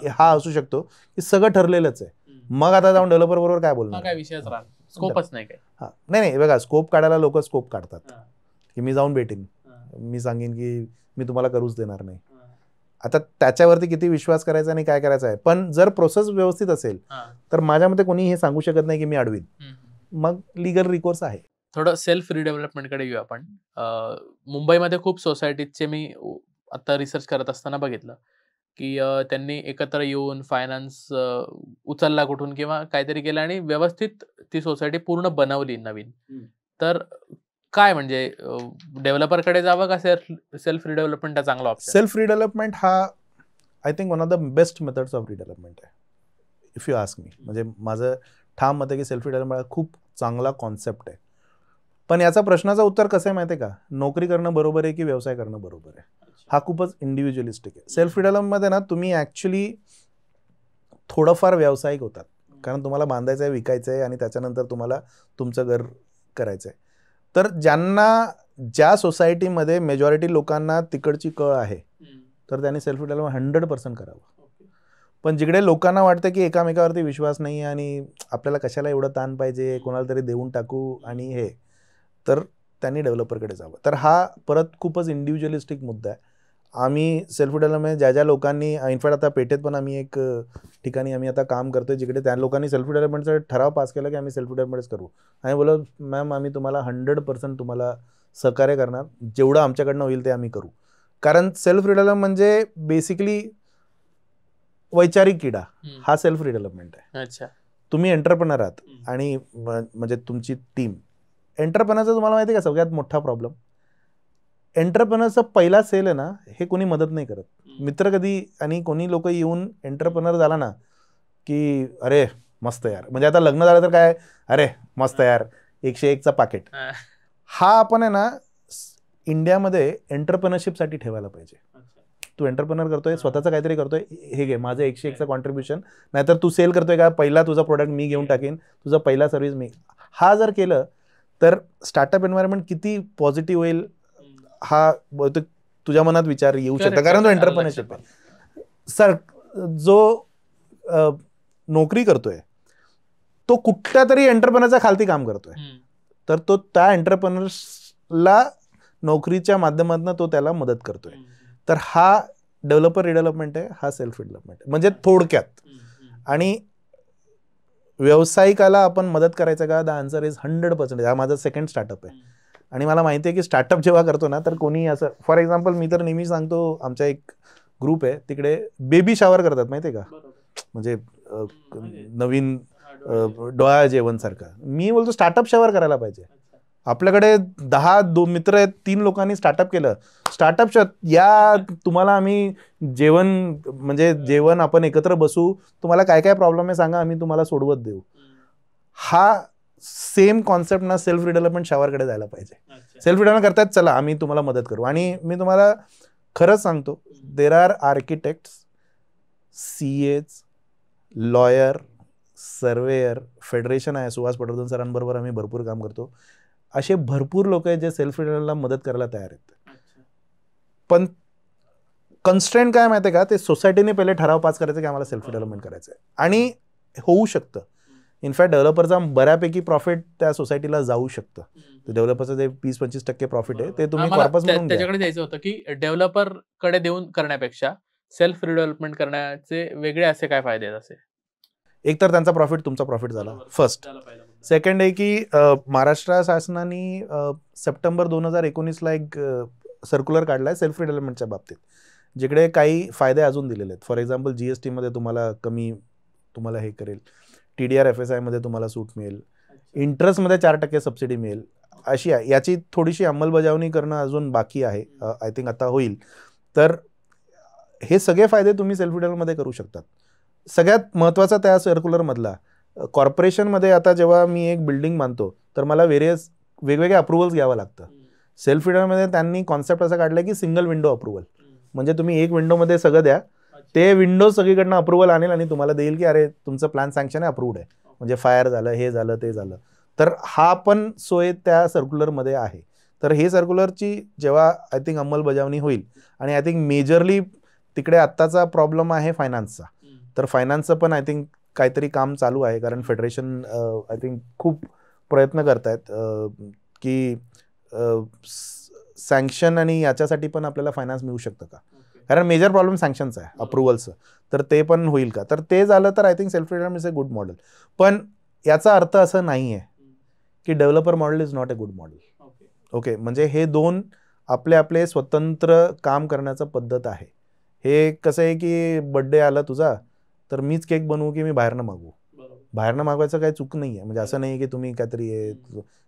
हा असू शकतो की सगळं ठरलेलंच आहे. मग आता जाऊन डेव्हलपर बरोबर काय बोलणार? काय विषयच राहणार, स्कोपच नाही काय. हां, नाही बघा, स्कोप काढायला लोक स्कोप काढतात की मी जाऊन भेटेन, मी सांगेन की मी तुम्हाला करूच देणार नाही. आता त्याच्यावरती किती विश्वास करायचा आणि काय करायचं आहे. पण जर प्रोसेस व्यवस्थित असेल तर माझ्या मते कोणी हे सांगू शकत नाही की मी अडवीन. मग लिगल रिकोर्स आहे. थोडं सेल्फ रिडेव्हलपमेंटकडे येऊ आपण. मुंबईमध्ये खूप सोसायटीचे मी आता रिसर्च करत असताना बघितलं की त्यांनी एकत्र येऊन फायनान्स उचलला कुठून किंवा काहीतरी केलं आणि व्यवस्थित ती सोसायटी पूर्ण बनवली नवीन. तर काय म्हणजे डेव्हलपरकडे जावं का सेल्फ रिडेव्हलपमेंट हा चांगला ऑप्शन? सेल्फ रिडेव्हलपमेंट हा I think one of the best methods of redevelopment आहे, इफ यू आस्क मी. म्हणजे माझं ठाम मत आहे की सेल्फ रिडेव्हलपमेंट हा खूप चांगला कॉन्सेप्ट आहे. पण याचा प्रश्नाचं उत्तर कसं आहे माहिती आहे का? नोकरी करणं बरोबर आहे की व्यवसाय करणं बरोबर आहे? हा खूपच इंडिव्हिज्युअलिस्टिक आहे. सेल्फ रिडेव्हलपमेंटमध्ये ना तुम्ही ॲक्च्युली थोडंफार व्यावसायिक होतात, कारण तुम्हाला बांधायचं आहे, विकायचं आहे आणि त्याच्यानंतर तुम्हाला तुमचं घर करायचं आहे. तर ज्या सोसायटीमध्ये मेजॉरिटी लोकांना तिकडची कळ आहे तर त्यांनी सेल्फ रिडेव्हलपमेंट 100% करावं. पण जिकडे लोकांना वाटतं की एकामेकावरती विश्वास नाही आणि आपल्याला कशाला एवढं ताण पाहिजे, कोणाला तरी देऊन टाकू आणि हे, तर त्यांनी डेव्हलपरकडे जावं. तर हा परत खूपच इंडिव्हिज्युअलिस्टिक मुद्दा आहे. आम्ही सेल्फ डेव्हलपमेंट ज्या लोकांनी, इनफॅक्ट आता पेठेत पण आम्ही एक ठिकाणी आम्ही आता काम करतोय जिकडे त्या लोकांनी सेल्फ डेव्हलपमेंटचा ठराव पास केला की आम्ही सेल्फ डेव्हलपमेंटच करू. आणि बोललो मॅम आम्ही तुम्हाला 100% तुम्हाला सहकार्य करणार, जेवढं आमच्याकडनं होईल ते आम्ही करू. कारण सेल्फ डेव्हलपमेंट म्हणजे बेसिकली वैचारिक किडा हा सेल्फ डेव्हलपमेंट आहे. अच्छा. तुम्ही एंटरप्रेनर आहात आणि म्हणजे तुमची टीम. एंटरप्रेनरचा तुम्हाला माहिती आहे का सगळ्यात मोठा प्रॉब्लेम, एंटरप्रेनरचा पहिला सेल आहे ना, हे कोणी मदत नाही करत. मित्र कधी आणि कोणी लोक येऊन एंटरप्रेनर झाला ना की अरे मस्त यार, म्हणजे आता लग्न झालं तर काय, अरे मस्त यार 101चा पाकिट. हा आपण आहे ना इंडियामध्ये एंटरप्रेनरशिपसाठी ठेवायला पाहिजे. तू एंटरप्रेनर करतोय, स्वतःचं काहीतरी करतोय, हे घे माझं 101चं कॉन्ट्रीब्युशन. नाहीतर तू सेल करतोय का, पहिला तुझा प्रोडक्ट मी घेऊन टाकेन, तुझा पहिला सर्व्हिस मी. हा जर केलं तर स्टार्टअप एन्व्हायरमेंट किती पॉझिटिव्ह होईल हा बहुतेक तुझ्या मनात विचार येऊ शकतो, कारण तो एंटरप्रेनरशिप आहे. सर जो नोकरी करतोय तो कुठल्या तरी एंटरप्रेनरच्या खालती काम करतोय, तर तो त्या एंटरप्रेनर्सला नोकरीच्या माध्यमातून तो त्याला मदत करतोय. तर हा डेव्हलपर रिडेव्हलपमेंट आहे, हा सेल्फ डेव्हलपमेंट म्हणजे थोडक्यात. आणि व्यावसायिकाला आपण मदत करायचं का, द आन्सर इज 100%. हा माझा सेकंड स्टार्टअप आहे आणि मला माहिती आहे की स्टार्टअप जेव्हा करतो ना तर कोणी असं, फॉर एक्झाम्पल मी तर नेहमी सांगतो, आमचा एक ग्रुप आहे तिकडे बेबी शावर करतात माहिती आहे का, म्हणजे नवीन डोळा जेवण सारखं. मी बोलतो स्टार्टअप शावर करायला पाहिजे. आपल्याकडे 10 मित्र आहेत, 3 लोकांनी स्टार्टअप केलं, स्टार्टअप या तुम्हाला आम्ही जेवण म्हणजे जेवण आपण एकत्र बसू, तुम्हाला काय काय प्रॉब्लेम आहे सांगा, आम्ही तुम्हाला सोडवत देऊ. हा सेम कॉन्सेप्ट ना सेल्फ डेव्हलपमेंट शावरकडे जायला पाहिजे. सेल्फ डेव्हलपमेंट करतात, चला आम्ही तुम्हाला मदत करू. आणि मी तुम्हाला खरंच सांगतो, there are architects, CAs, lawyer, surveyor, federation आहे, सुहास पटवर्धन सरांबरोबर आम्ही भरपूर काम करतो. असे भरपूर लोक आहेत जे सेल्फ डेव्हलपमेंटला मदत करायला तयार आहेत. पण कन्स्ट्रेंट काय माहिती आहे का, ते सोसायटीने पहिले ठराव पास करायचा की आम्हाला सेल्फ डेव्हलपमेंट करायचं आहे. आणि होऊ शकतं. इनफॅक्ट डेव्हलपरचा बऱ्यापैकी प्रॉफिट त्या सोसायटीला जाऊ शकतं. डेव्हलपरचं जे 20-25% प्रॉफिट आहे ते तुम्ही कॉर्पस म्हणून त्याच्याकडे द्यायचं होतं की डेव्हलपर कडे देऊन करण्यापेक्षा सेल्फ रिडेव्हलपमेंट करण्याचे वेगळे असे काय फायदे आहेत असे. एक तर त्यांचा प्रॉफिट तुमचा प्रॉफिट झाला फर्स्ट. सेकंड आहे की महाराष्ट्र शासनाने सप्टेंबर 2019ला एक सर्क्युलर काढलाय सेल्फ डेव्हलपमेंटच्या बाबतीत, जिकडे काही फायदे अजून दिलेले आहेत. फॉर एक्झाम्पल GST मध्ये तुम्हाला कमी तुम्हाला हे करेल, TDR FSI मध्ये तुम्हाला सूट मिळेल, इंटरेस्टमध्ये 4% सबसिडी मिळेल. अशी आहे. याची थोडीशी अंमलबजावणी करणं अजून बाकी आहे, आय थिंक आता होईल. तर हे सगळे फायदे तुम्ही सेल्फ डेव्हलपमध्ये करू शकतात. सगळ्यात महत्त्वाचा त्या सर्क्युलरमधला, कॉर्पोरेशनमध्ये आता जेव्हा मी एक बिल्डिंग बांधतो तर मला वेगवेगळे अप्रुव्हल्स घ्यावं लागतं. सेल्फ डेव्हलपमध्ये त्यांनी कॉन्सेप्ट असं काढलं की सिंगल विंडो अप्रुव्हल, म्हणजे तुम्ही एक विंडोमध्ये सगळं द्या, ते विंडो सगळीकडनं अप्रुव्हल आणेल आणि तुम्हाला देईल की अरे तुमचं प्लॅन सँक्शन आहे, अप्रूव्ड आहे. म्हणजे फायर झालं, हे झालं, ते झालं. तर हा पण सोय त्या सर्क्युलरमध्ये आहे. तर हे सर्क्युलरची जेव्हा आय थिंक अंमलबजावणी होईल, आणि आय थिंक मेजरली तिकडे आत्ताचा प्रॉब्लेम आहे फायनान्सचा, तर फायनान्सचं पण आय थिंक काहीतरी काम चालू आहे. कारण फेडरेशन आय थिंक खूप प्रयत्न करतायत की सँक्शन आणि याच्यासाठी पण आपल्याला फायनान्स मिळू शकतं का, कारण मेजर प्रॉब्लेम सँक्शनचा आहे, अप्रुव्हलचं. तर ते पण होईल का, तर ते झालं तर I think self development is a good model. पण याचा अर्थ असं नाही आहे की developer model is not a good model. Okay, म्हणजे हे दोन आपले आपले स्वतंत्र काम करण्याचं पद्धत आहे. हे कसं आहे की बड्डे आला तुझा तर मीच केक बनवू की मी बाहेरनं मागवू, बाहेरनं मागवायचं काही चूक नाही आहे. म्हणजे असं नाही की तुम्ही काहीतरी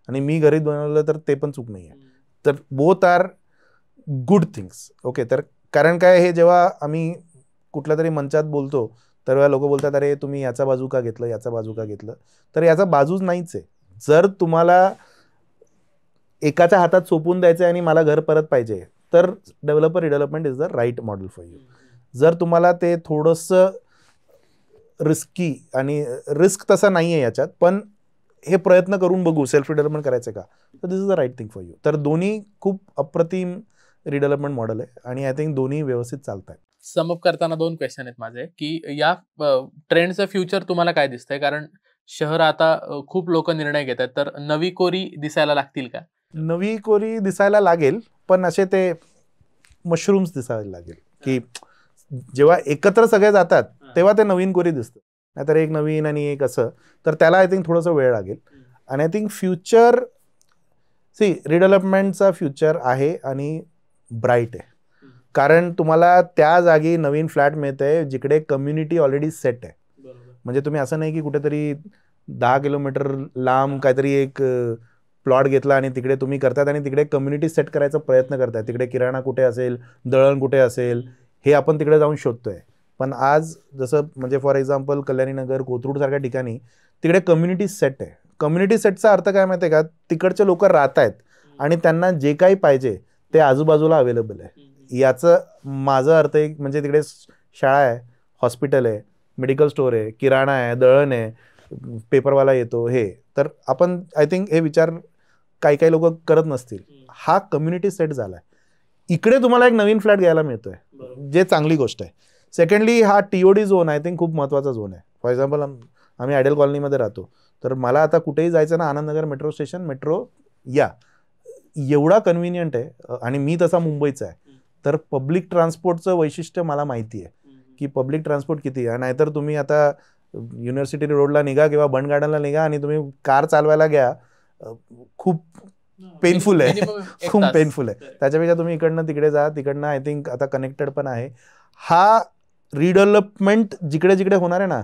आणि मी घरी बनवलं तर ते पण चूक नाही आहे. तर both are good things. Okay, तर कारण काय, हे जेव्हा आम्ही कुठल्या तरी मंचात बोलतो तर लोक बोलतात अरे तुम्ही याचा बाजू का घेतलं, याचा बाजू का घेतलं. तर याचा बाजूच नाहीच आहे. जर तुम्हाला एकाच्या हातात सोपून द्यायचं आणि मला घर परत पाहिजे, तर developer redevelopment is the right model for you. जर तुम्हाला ते थोडंसं रिस्की, आणि रिस्क तसा नाही आहे याच्यात, पण हे प्रयत्न करून बघू सेल्फ रिडेव्हलपमेंट करायचं का, तर this is the right thing for you. तर दोन्ही खूप अप्रतिम रिडेव्हलपमेंट मॉडेल आहे आणि आय थिंक दोन्ही व्यवस्थित चालत आहेत. समअप करताना 2 क्वेश्चन आहेत माझे, की या ट्रेंडचं फ्युचर तुम्हाला काय दिसतंय? कारण शहर आता खूप लोक निर्णय घेत आहेत, तर नवी कोरी दिसायला लागतील का? नवी कोरी दिसायला लागेल, पण असे ते मशरूम्स दिसायला लागेल, की जेव्हा एकत्र सगळे जातात तेव्हा ते नवीन कोरी दिसतं, नाहीतर एक नवीन आणि एक असं. तर त्याला आय थिंक थोडंसं वेळ लागेल. आणि आय थिंक फ्युचर रिडेव्हलपमेंटचा फ्युचर आहे आणि ब्राईट आहे. कारण तुम्हाला त्या जागी नवीन फ्लॅट मिळते जिकडे कम्युनिटी ऑलरेडी सेट आहे. म्हणजे तुम्ही असं नाही की कुठेतरी 10 किलोमीटर लांब काहीतरी एक प्लॉट घेतला आणि तिकडे तुम्ही करतात आणि तिकडे कम्युनिटी सेट करायचा प्रयत्न करताय. तिकडे किराणा कुठे असेल, दळण कुठे असेल, हे आपण तिकडे जाऊन शोधतोय. पण आज जसं म्हणजे फॉर एक्झाम्पल कल्याणीनगर, कोथरूड सारख्या ठिकाणी तिकडे कम्युनिटी सेट आहे. कम्युनिटी सेटचा अर्थ काय माहिती आहे का, तिकडचे लोक राहत आहेत आणि त्यांना जे काही पाहिजे ते आजूबाजूला अवेलेबल आहे. याचं माझं अर्थ एक म्हणजे तिकडे शाळा आहे, हॉस्पिटल आहे, मेडिकल स्टोअर आहे, किराणा आहे, दळण आहे, पेपरवाला येतो, हे. तर आपण आय थिंक हे विचार काही लोक करत नसतील. हा कम्युनिटी सेट झालाय. इकडे तुम्हाला एक नवीन फ्लॅट घ्यायला मिळतोय, जे चांगली गोष्ट आहे. सेकंडली हा TOD झोन आय थिंक खूप महत्त्वाचा झोन आहे. फॉर एक्झाम्पल आम्ही आयडियल कॉलनीमध्ये राहतो, तर मला आता कुठेही जायचं ना, आनंदनगर मेट्रो स्टेशन, मेट्रो या एवढा कन्व्हिनियंट आहे. आणि मी तसा मुंबईचा आहे, तर पब्लिक ट्रान्सपोर्टचं वैशिष्ट्य मला माहिती आहे की पब्लिक ट्रान्सपोर्ट किती आहे. नाहीतर तुम्ही आता युनिव्हर्सिटी रोडला निघा किंवा बंड गार्डनला निघा आणि तुम्ही कार चालवायला घ्या, खूप पेनफुल आहे, खूप पेनफुल आहे. त्याच्यापेक्षा तुम्ही इकडनं तिकडे जा, तिकडनं आय थिंक आता कनेक्टेड पण आहे. हा रिडेव्हलपमेंट जिकडे जिकडे होणार आहे ना,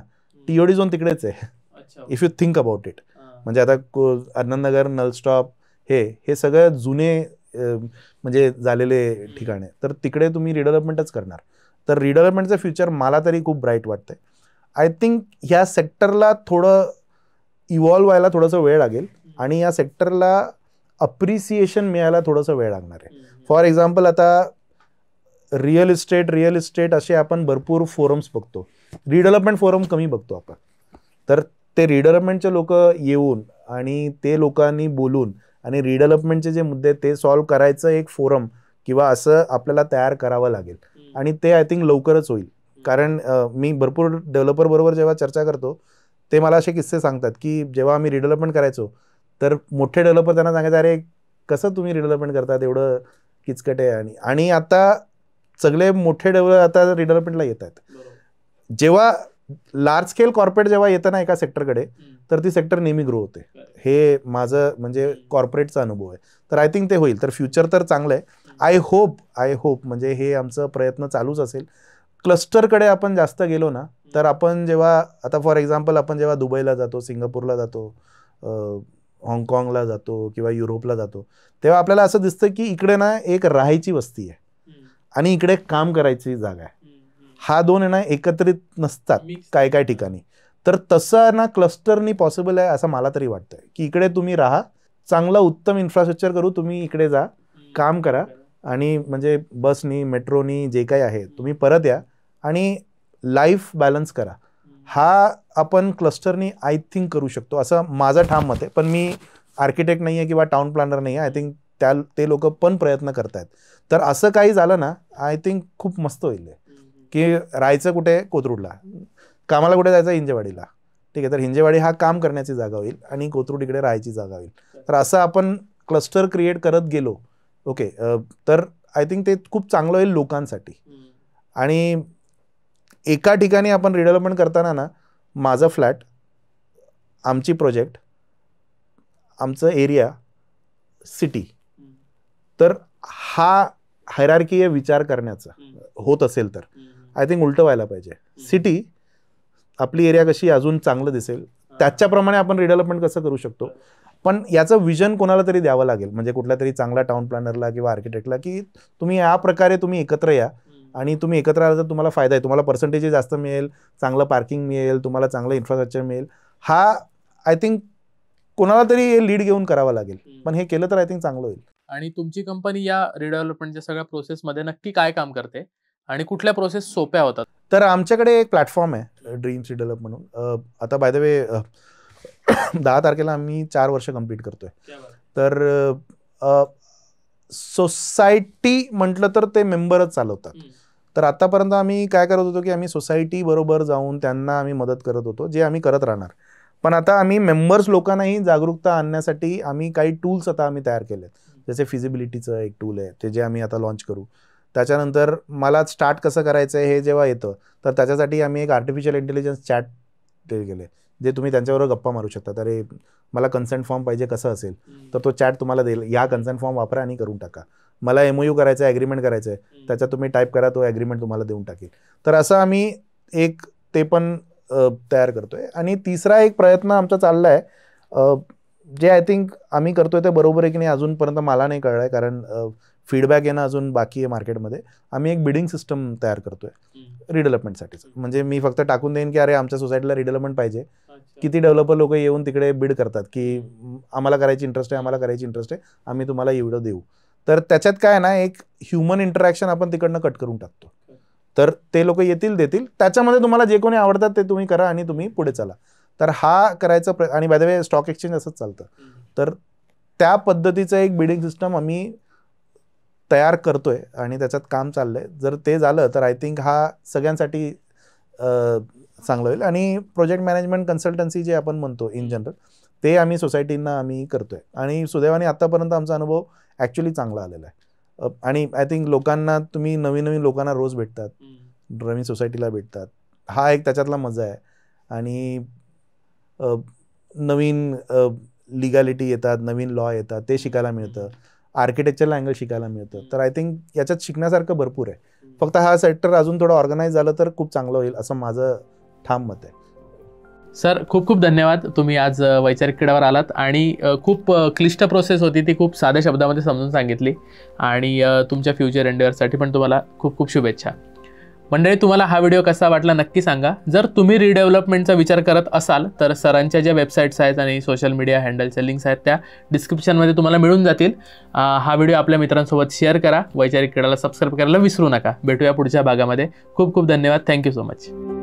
TOD झोन तिकडेच आहे, if you think about it. म्हणजे आता आनंदनगर, नलस्टॉप, हे सगळं जुने म्हणजे झालेले ठिकाणे, तर तिकडे तुम्ही रिडेव्हलपमेंटच करणार. तर रिडेव्हलपमेंटचं फ्युचर मला तरी खूप ब्राईट वाटतंय. आय थिंक ह्या सेक्टरला थोडं इव्हॉल्व्ह व्हायला थोडंसं वेळ लागेल आणि या सेक्टरला अप्रिसिएशन मिळायला थोडंसं वेळ लागणार आहे. फॉर एक्झाम्पल आता रिअल इस्टेट असे आपण भरपूर फोरम्स बघतो, रिडेव्हलपमेंट फोरम कमी बघतो आपण. तर ते रिडेव्हलपमेंटचे लोक येऊन आणि ते लोकांनी बोलून आणि रिडेव्हलपमेंटचे जे मुद्दे ते सॉल्व्ह करायचं एक फोरम किंवा असं आपल्याला तयार करावं लागेल. आणि ते आय थिंक लवकरच होईल. कारण मी भरपूर डेव्हलपर बरोबर जेव्हा चर्चा करतो, ते मला असे किस्से सांगतात की जेव्हा आम्ही रिडेव्हलपमेंट करायचो तर मोठे डेव्हलपर त्यांना सांगायचे, अरे कसं तुम्ही रिडेव्हलपमेंट करतात, एवढं किचकट आहे. आणि आता सगळे मोठे डेव्हलपर आता रिडेव्हलपमेंटला येत आहेत. जेव्हा लार्ज स्केल कॉर्पोरेट जेव्हा येतं ना एका सेक्टरकडे, तर ती सेक्टर नेहमी ग्रो होते. हे माझं म्हणजे कॉर्पोरेटचा अनुभव आहे. तर आय थिंक ते होईल. तर फ्युचर तर चांगलं आहे. आय होप म्हणजे हे आमचं प्रयत्न चालूच असेल. क्लस्टरकडे आपण जास्त गेलो ना, तर आपण जेव्हा आता फॉर एक्झाम्पल आपण जेव्हा दुबईला जातो, सिंगापूरला जातो, हाँगकाँगला जातो किंवा युरोपला जातो, तेव्हा आपल्याला असं दिसतं की इकडे ना एक राहायची वस्ती आहे आणि इकडे काम करायची जागा आहे. हा दोन आहे ना एकत्रित नसतात काय ठिकाणी. तर तसं ना क्लस्टरनी पॉसिबल आहे असं मला तरी वाटतंय, की इकडे तुम्ही राहा, चांगलं उत्तम इन्फ्रास्ट्रक्चर करू, तुम्ही इकडे जा, काम करा आणि म्हणजे बसनी, मेट्रोनी जे काही आहे तुम्ही परत या आणि लाईफ बॅलन्स करा. हा आपण क्लस्टरनी आय थिंक करू शकतो असं माझं ठाम मत आहे. पण मी आर्किटेक्ट नाही आहे किंवा टाउन प्लॅनर नाही आहे. आय थिंक ते लोक पण प्रयत्न करतायत. तर असं काही झालं ना, आय थिंक खूप मस्त होईल. की राहायचं कुठे, कोथरूडला, कामाला कुठे जायचं, हिंजेवाडीला, ठीक आहे. तर हिंजेवाडी हा काम करण्याची जागा होईल आणि कोथरूड इकडे राहायची जागा होईल. तर असं आपण क्लस्टर क्रिएट करत गेलो, ओके, तर आय थिंक ते खूप चांगलं होईल लोकांसाठी. आणि एका ठिकाणी आपण रिडेव्हलपमेंट करताना ना, माझं फ्लॅट, आमची प्रोजेक्ट, आमचं एरिया, सिटी, तर हा हायरार्की विचार करण्याचा होत असेल तर आय थिंक उलटं व्हायला पाहिजे. सिटी, आपली एरिया कशी अजून चांगलं दिसेल त्याच्याप्रमाणे आपण रिडेव्हलपमेंट कसं करू शकतो. पण याचं विजन कोणाला तरी द्यावं लागेल, म्हणजे कुठल्या तरी चांगला टाउन प्लॅनरला किंवा आर्किटेक्टला, की तुम्ही या प्रकारे तुम्ही एकत्र या आणि तुम्ही एकत्र आला तर तुम्हाला फायदा आहे, तुम्हाला पर्सेंटेज जास्त मिळेल, चांगलं पार्किंग मिळेल, तुम्हाला चांगलं इन्फ्रास्ट्रक्चर मिळेल. हा आय थिंक कोणाला तरी हे लीड घेऊन करावं लागेल. पण हे केलं तर आय थिंक चांगलं होईल. आणि तुमची कंपनी या रिडेव्हलपमेंटच्या सगळ्या प्रोसेसमध्ये नक्की काय काम करते आणि कुठल्या प्रोसेस सोप्या होतात? तर आमच्याकडे एक प्लॅटफॉर्म आहे, ड्रीम्स रिडेव्हलप म्हणून. आता बाय द वे 10 तारखेला आम्ही 4 वर्ष कंप्लीट करतोय. तर सोसायटी म्हटलं तर ते मेंबरच चालवतात. तर आतापर्यंत आम्ही काय करत होतो की आम्ही सोसायटी बरोबर जाऊन त्यांना आम्ही मदत करत होतो, जे आम्ही करत राहणार. पण आता आम्ही मेंबर्स लोकांनाही जागरूकता आणण्यासाठी आम्ही काही टूल्स आता आम्ही तयार केलेत. जसे फिजिबिलिटीचं एक टूल आहे, ते जे आम्ही आता लॉन्च करू. त्याच्यानंतर मला स्टार्ट कसं करायचं आहे हे जेव्हा येतं, तर त्याच्यासाठी आम्ही एक आर्टिफिशियल इंटेलिजन्स चॅट केले, जे तुम्ही त्यांच्याबरोबर गप्पा मारू शकता. अरे मला कन्सेंट फॉर्म पाहिजे, कसं असेल, तर तो चॅट तुम्हाला देईल, या कन्सेंट फॉर्म वापरा आणि करून टाका. मला MOU करायचं आहे, ॲग्रीमेंट करायचं आहे, त्याच्यात तुम्ही टाईप करा, तो ॲग्रीमेंट तुम्हाला देऊन टाकेल. तर असं आम्ही एक ते पण तयार करतोय. आणि तिसरा एक प्रयत्न आमचा चालला आहे, जे आय थिंक आम्ही करतोय ते बरोबर आहे की नाही अजूनपर्यंत मला नाही कळलं आहे, कारण फीडबॅक येणं अजून बाकी आहे मार्केटमध्ये. आम्ही एक बिडिंग सिस्टम तयार करतोय रिडेव्हलपमेंटसाठीच. म्हणजे मी फक्त टाकून देईन की अरे आमच्या सोसायटीला रिडेव्हलपमेंट पाहिजे, किती डेव्हलपर लोक येऊन तिकडे बिड करतात की आम्हाला करायची इंटरेस्ट आहे, आम्हाला करायची इंटरेस्ट आहे, आम्ही तुम्हाला एवढं देऊ. तर त्याच्यात काय ना, एक ह्युमन इंटरॅक्शन आपण तिकडनं कट करून टाकतो. तर ते लोक येतील, देतील, त्याच्यामध्ये तुम्हाला जे कोणी आवडतात ते तुम्ही करा आणि तुम्ही पुढे चला. तर हा करायचा आणि by the way stock exchange असंच चालतं. तर त्या पद्धतीचं एक बिडिंग सिस्टम आम्ही तयार करतोय आणि त्याच्यात काम चाललंय. जर ते झालं तर आय थिंक हा सगळ्यांसाठी चांगलं होईल. आणि प्रोजेक्ट मॅनेजमेंट कन्सल्टन्सी जे आपण म्हणतो इन जनरल, ते आम्ही सोसायटींना आम्ही करतोय. आणि सुदैवाने आतापर्यंत आमचा अनुभव ॲक्च्युली चांगला आलेला आहे. आणि आय थिंक लोकांना, तुम्ही नवीन नवीन लोकांना रोज भेटतात, नवीन सोसायटीला भेटतात, हा एक त्याच्यातला मजा आहे. आणि नवीन लिगॅलिटी येतात, नवीन लॉ येतात, ते शिकायला मिळतं, आर्किटेक्चरल अँगल शिकायला मिळतं. तर आय थिंक याच्यात शिकण्यासारखं भरपूर आहे. फक्त हा सेक्टर अजून थोडं ऑर्गनाईज झालं तर खूप चांगलं होईल, असं माझं ठाम मत आहे. सर, खूप खूप धन्यवाद. तुम्ही आज वैचारिक क्रीडावर आलात आणि खूप क्लिष्ट प्रोसेस होती, ती खूप साध्या शब्दामध्ये समजून सांगितली. आणि तुमच्या फ्युचर एंडेअरसाठी पण तुम्हाला खूप खूप शुभेच्छा. मंडळी, तुम्हाला हा व्हिडिओ कसा वाटला नक्की सांगा. जर तुम्ही रिडेव्हलपमेंटचा विचार करत असाल तर सरांच्या ज्या वेबसाईट्स आहेत आणि सोशल मीडिया हँडलच्या लिंक्स आहेत त्या डिस्क्रिप्शनमध्ये तुम्हाला मिळून जातील. हा व्हिडिओ आपल्या मित्रांसोबत शेअर करा. वैचारिक क्रीडाला सबस्क्राईब करायला विसरू नका. भेटूया पुढच्या भागामध्ये. खूप खूप धन्यवाद. Thank you so much.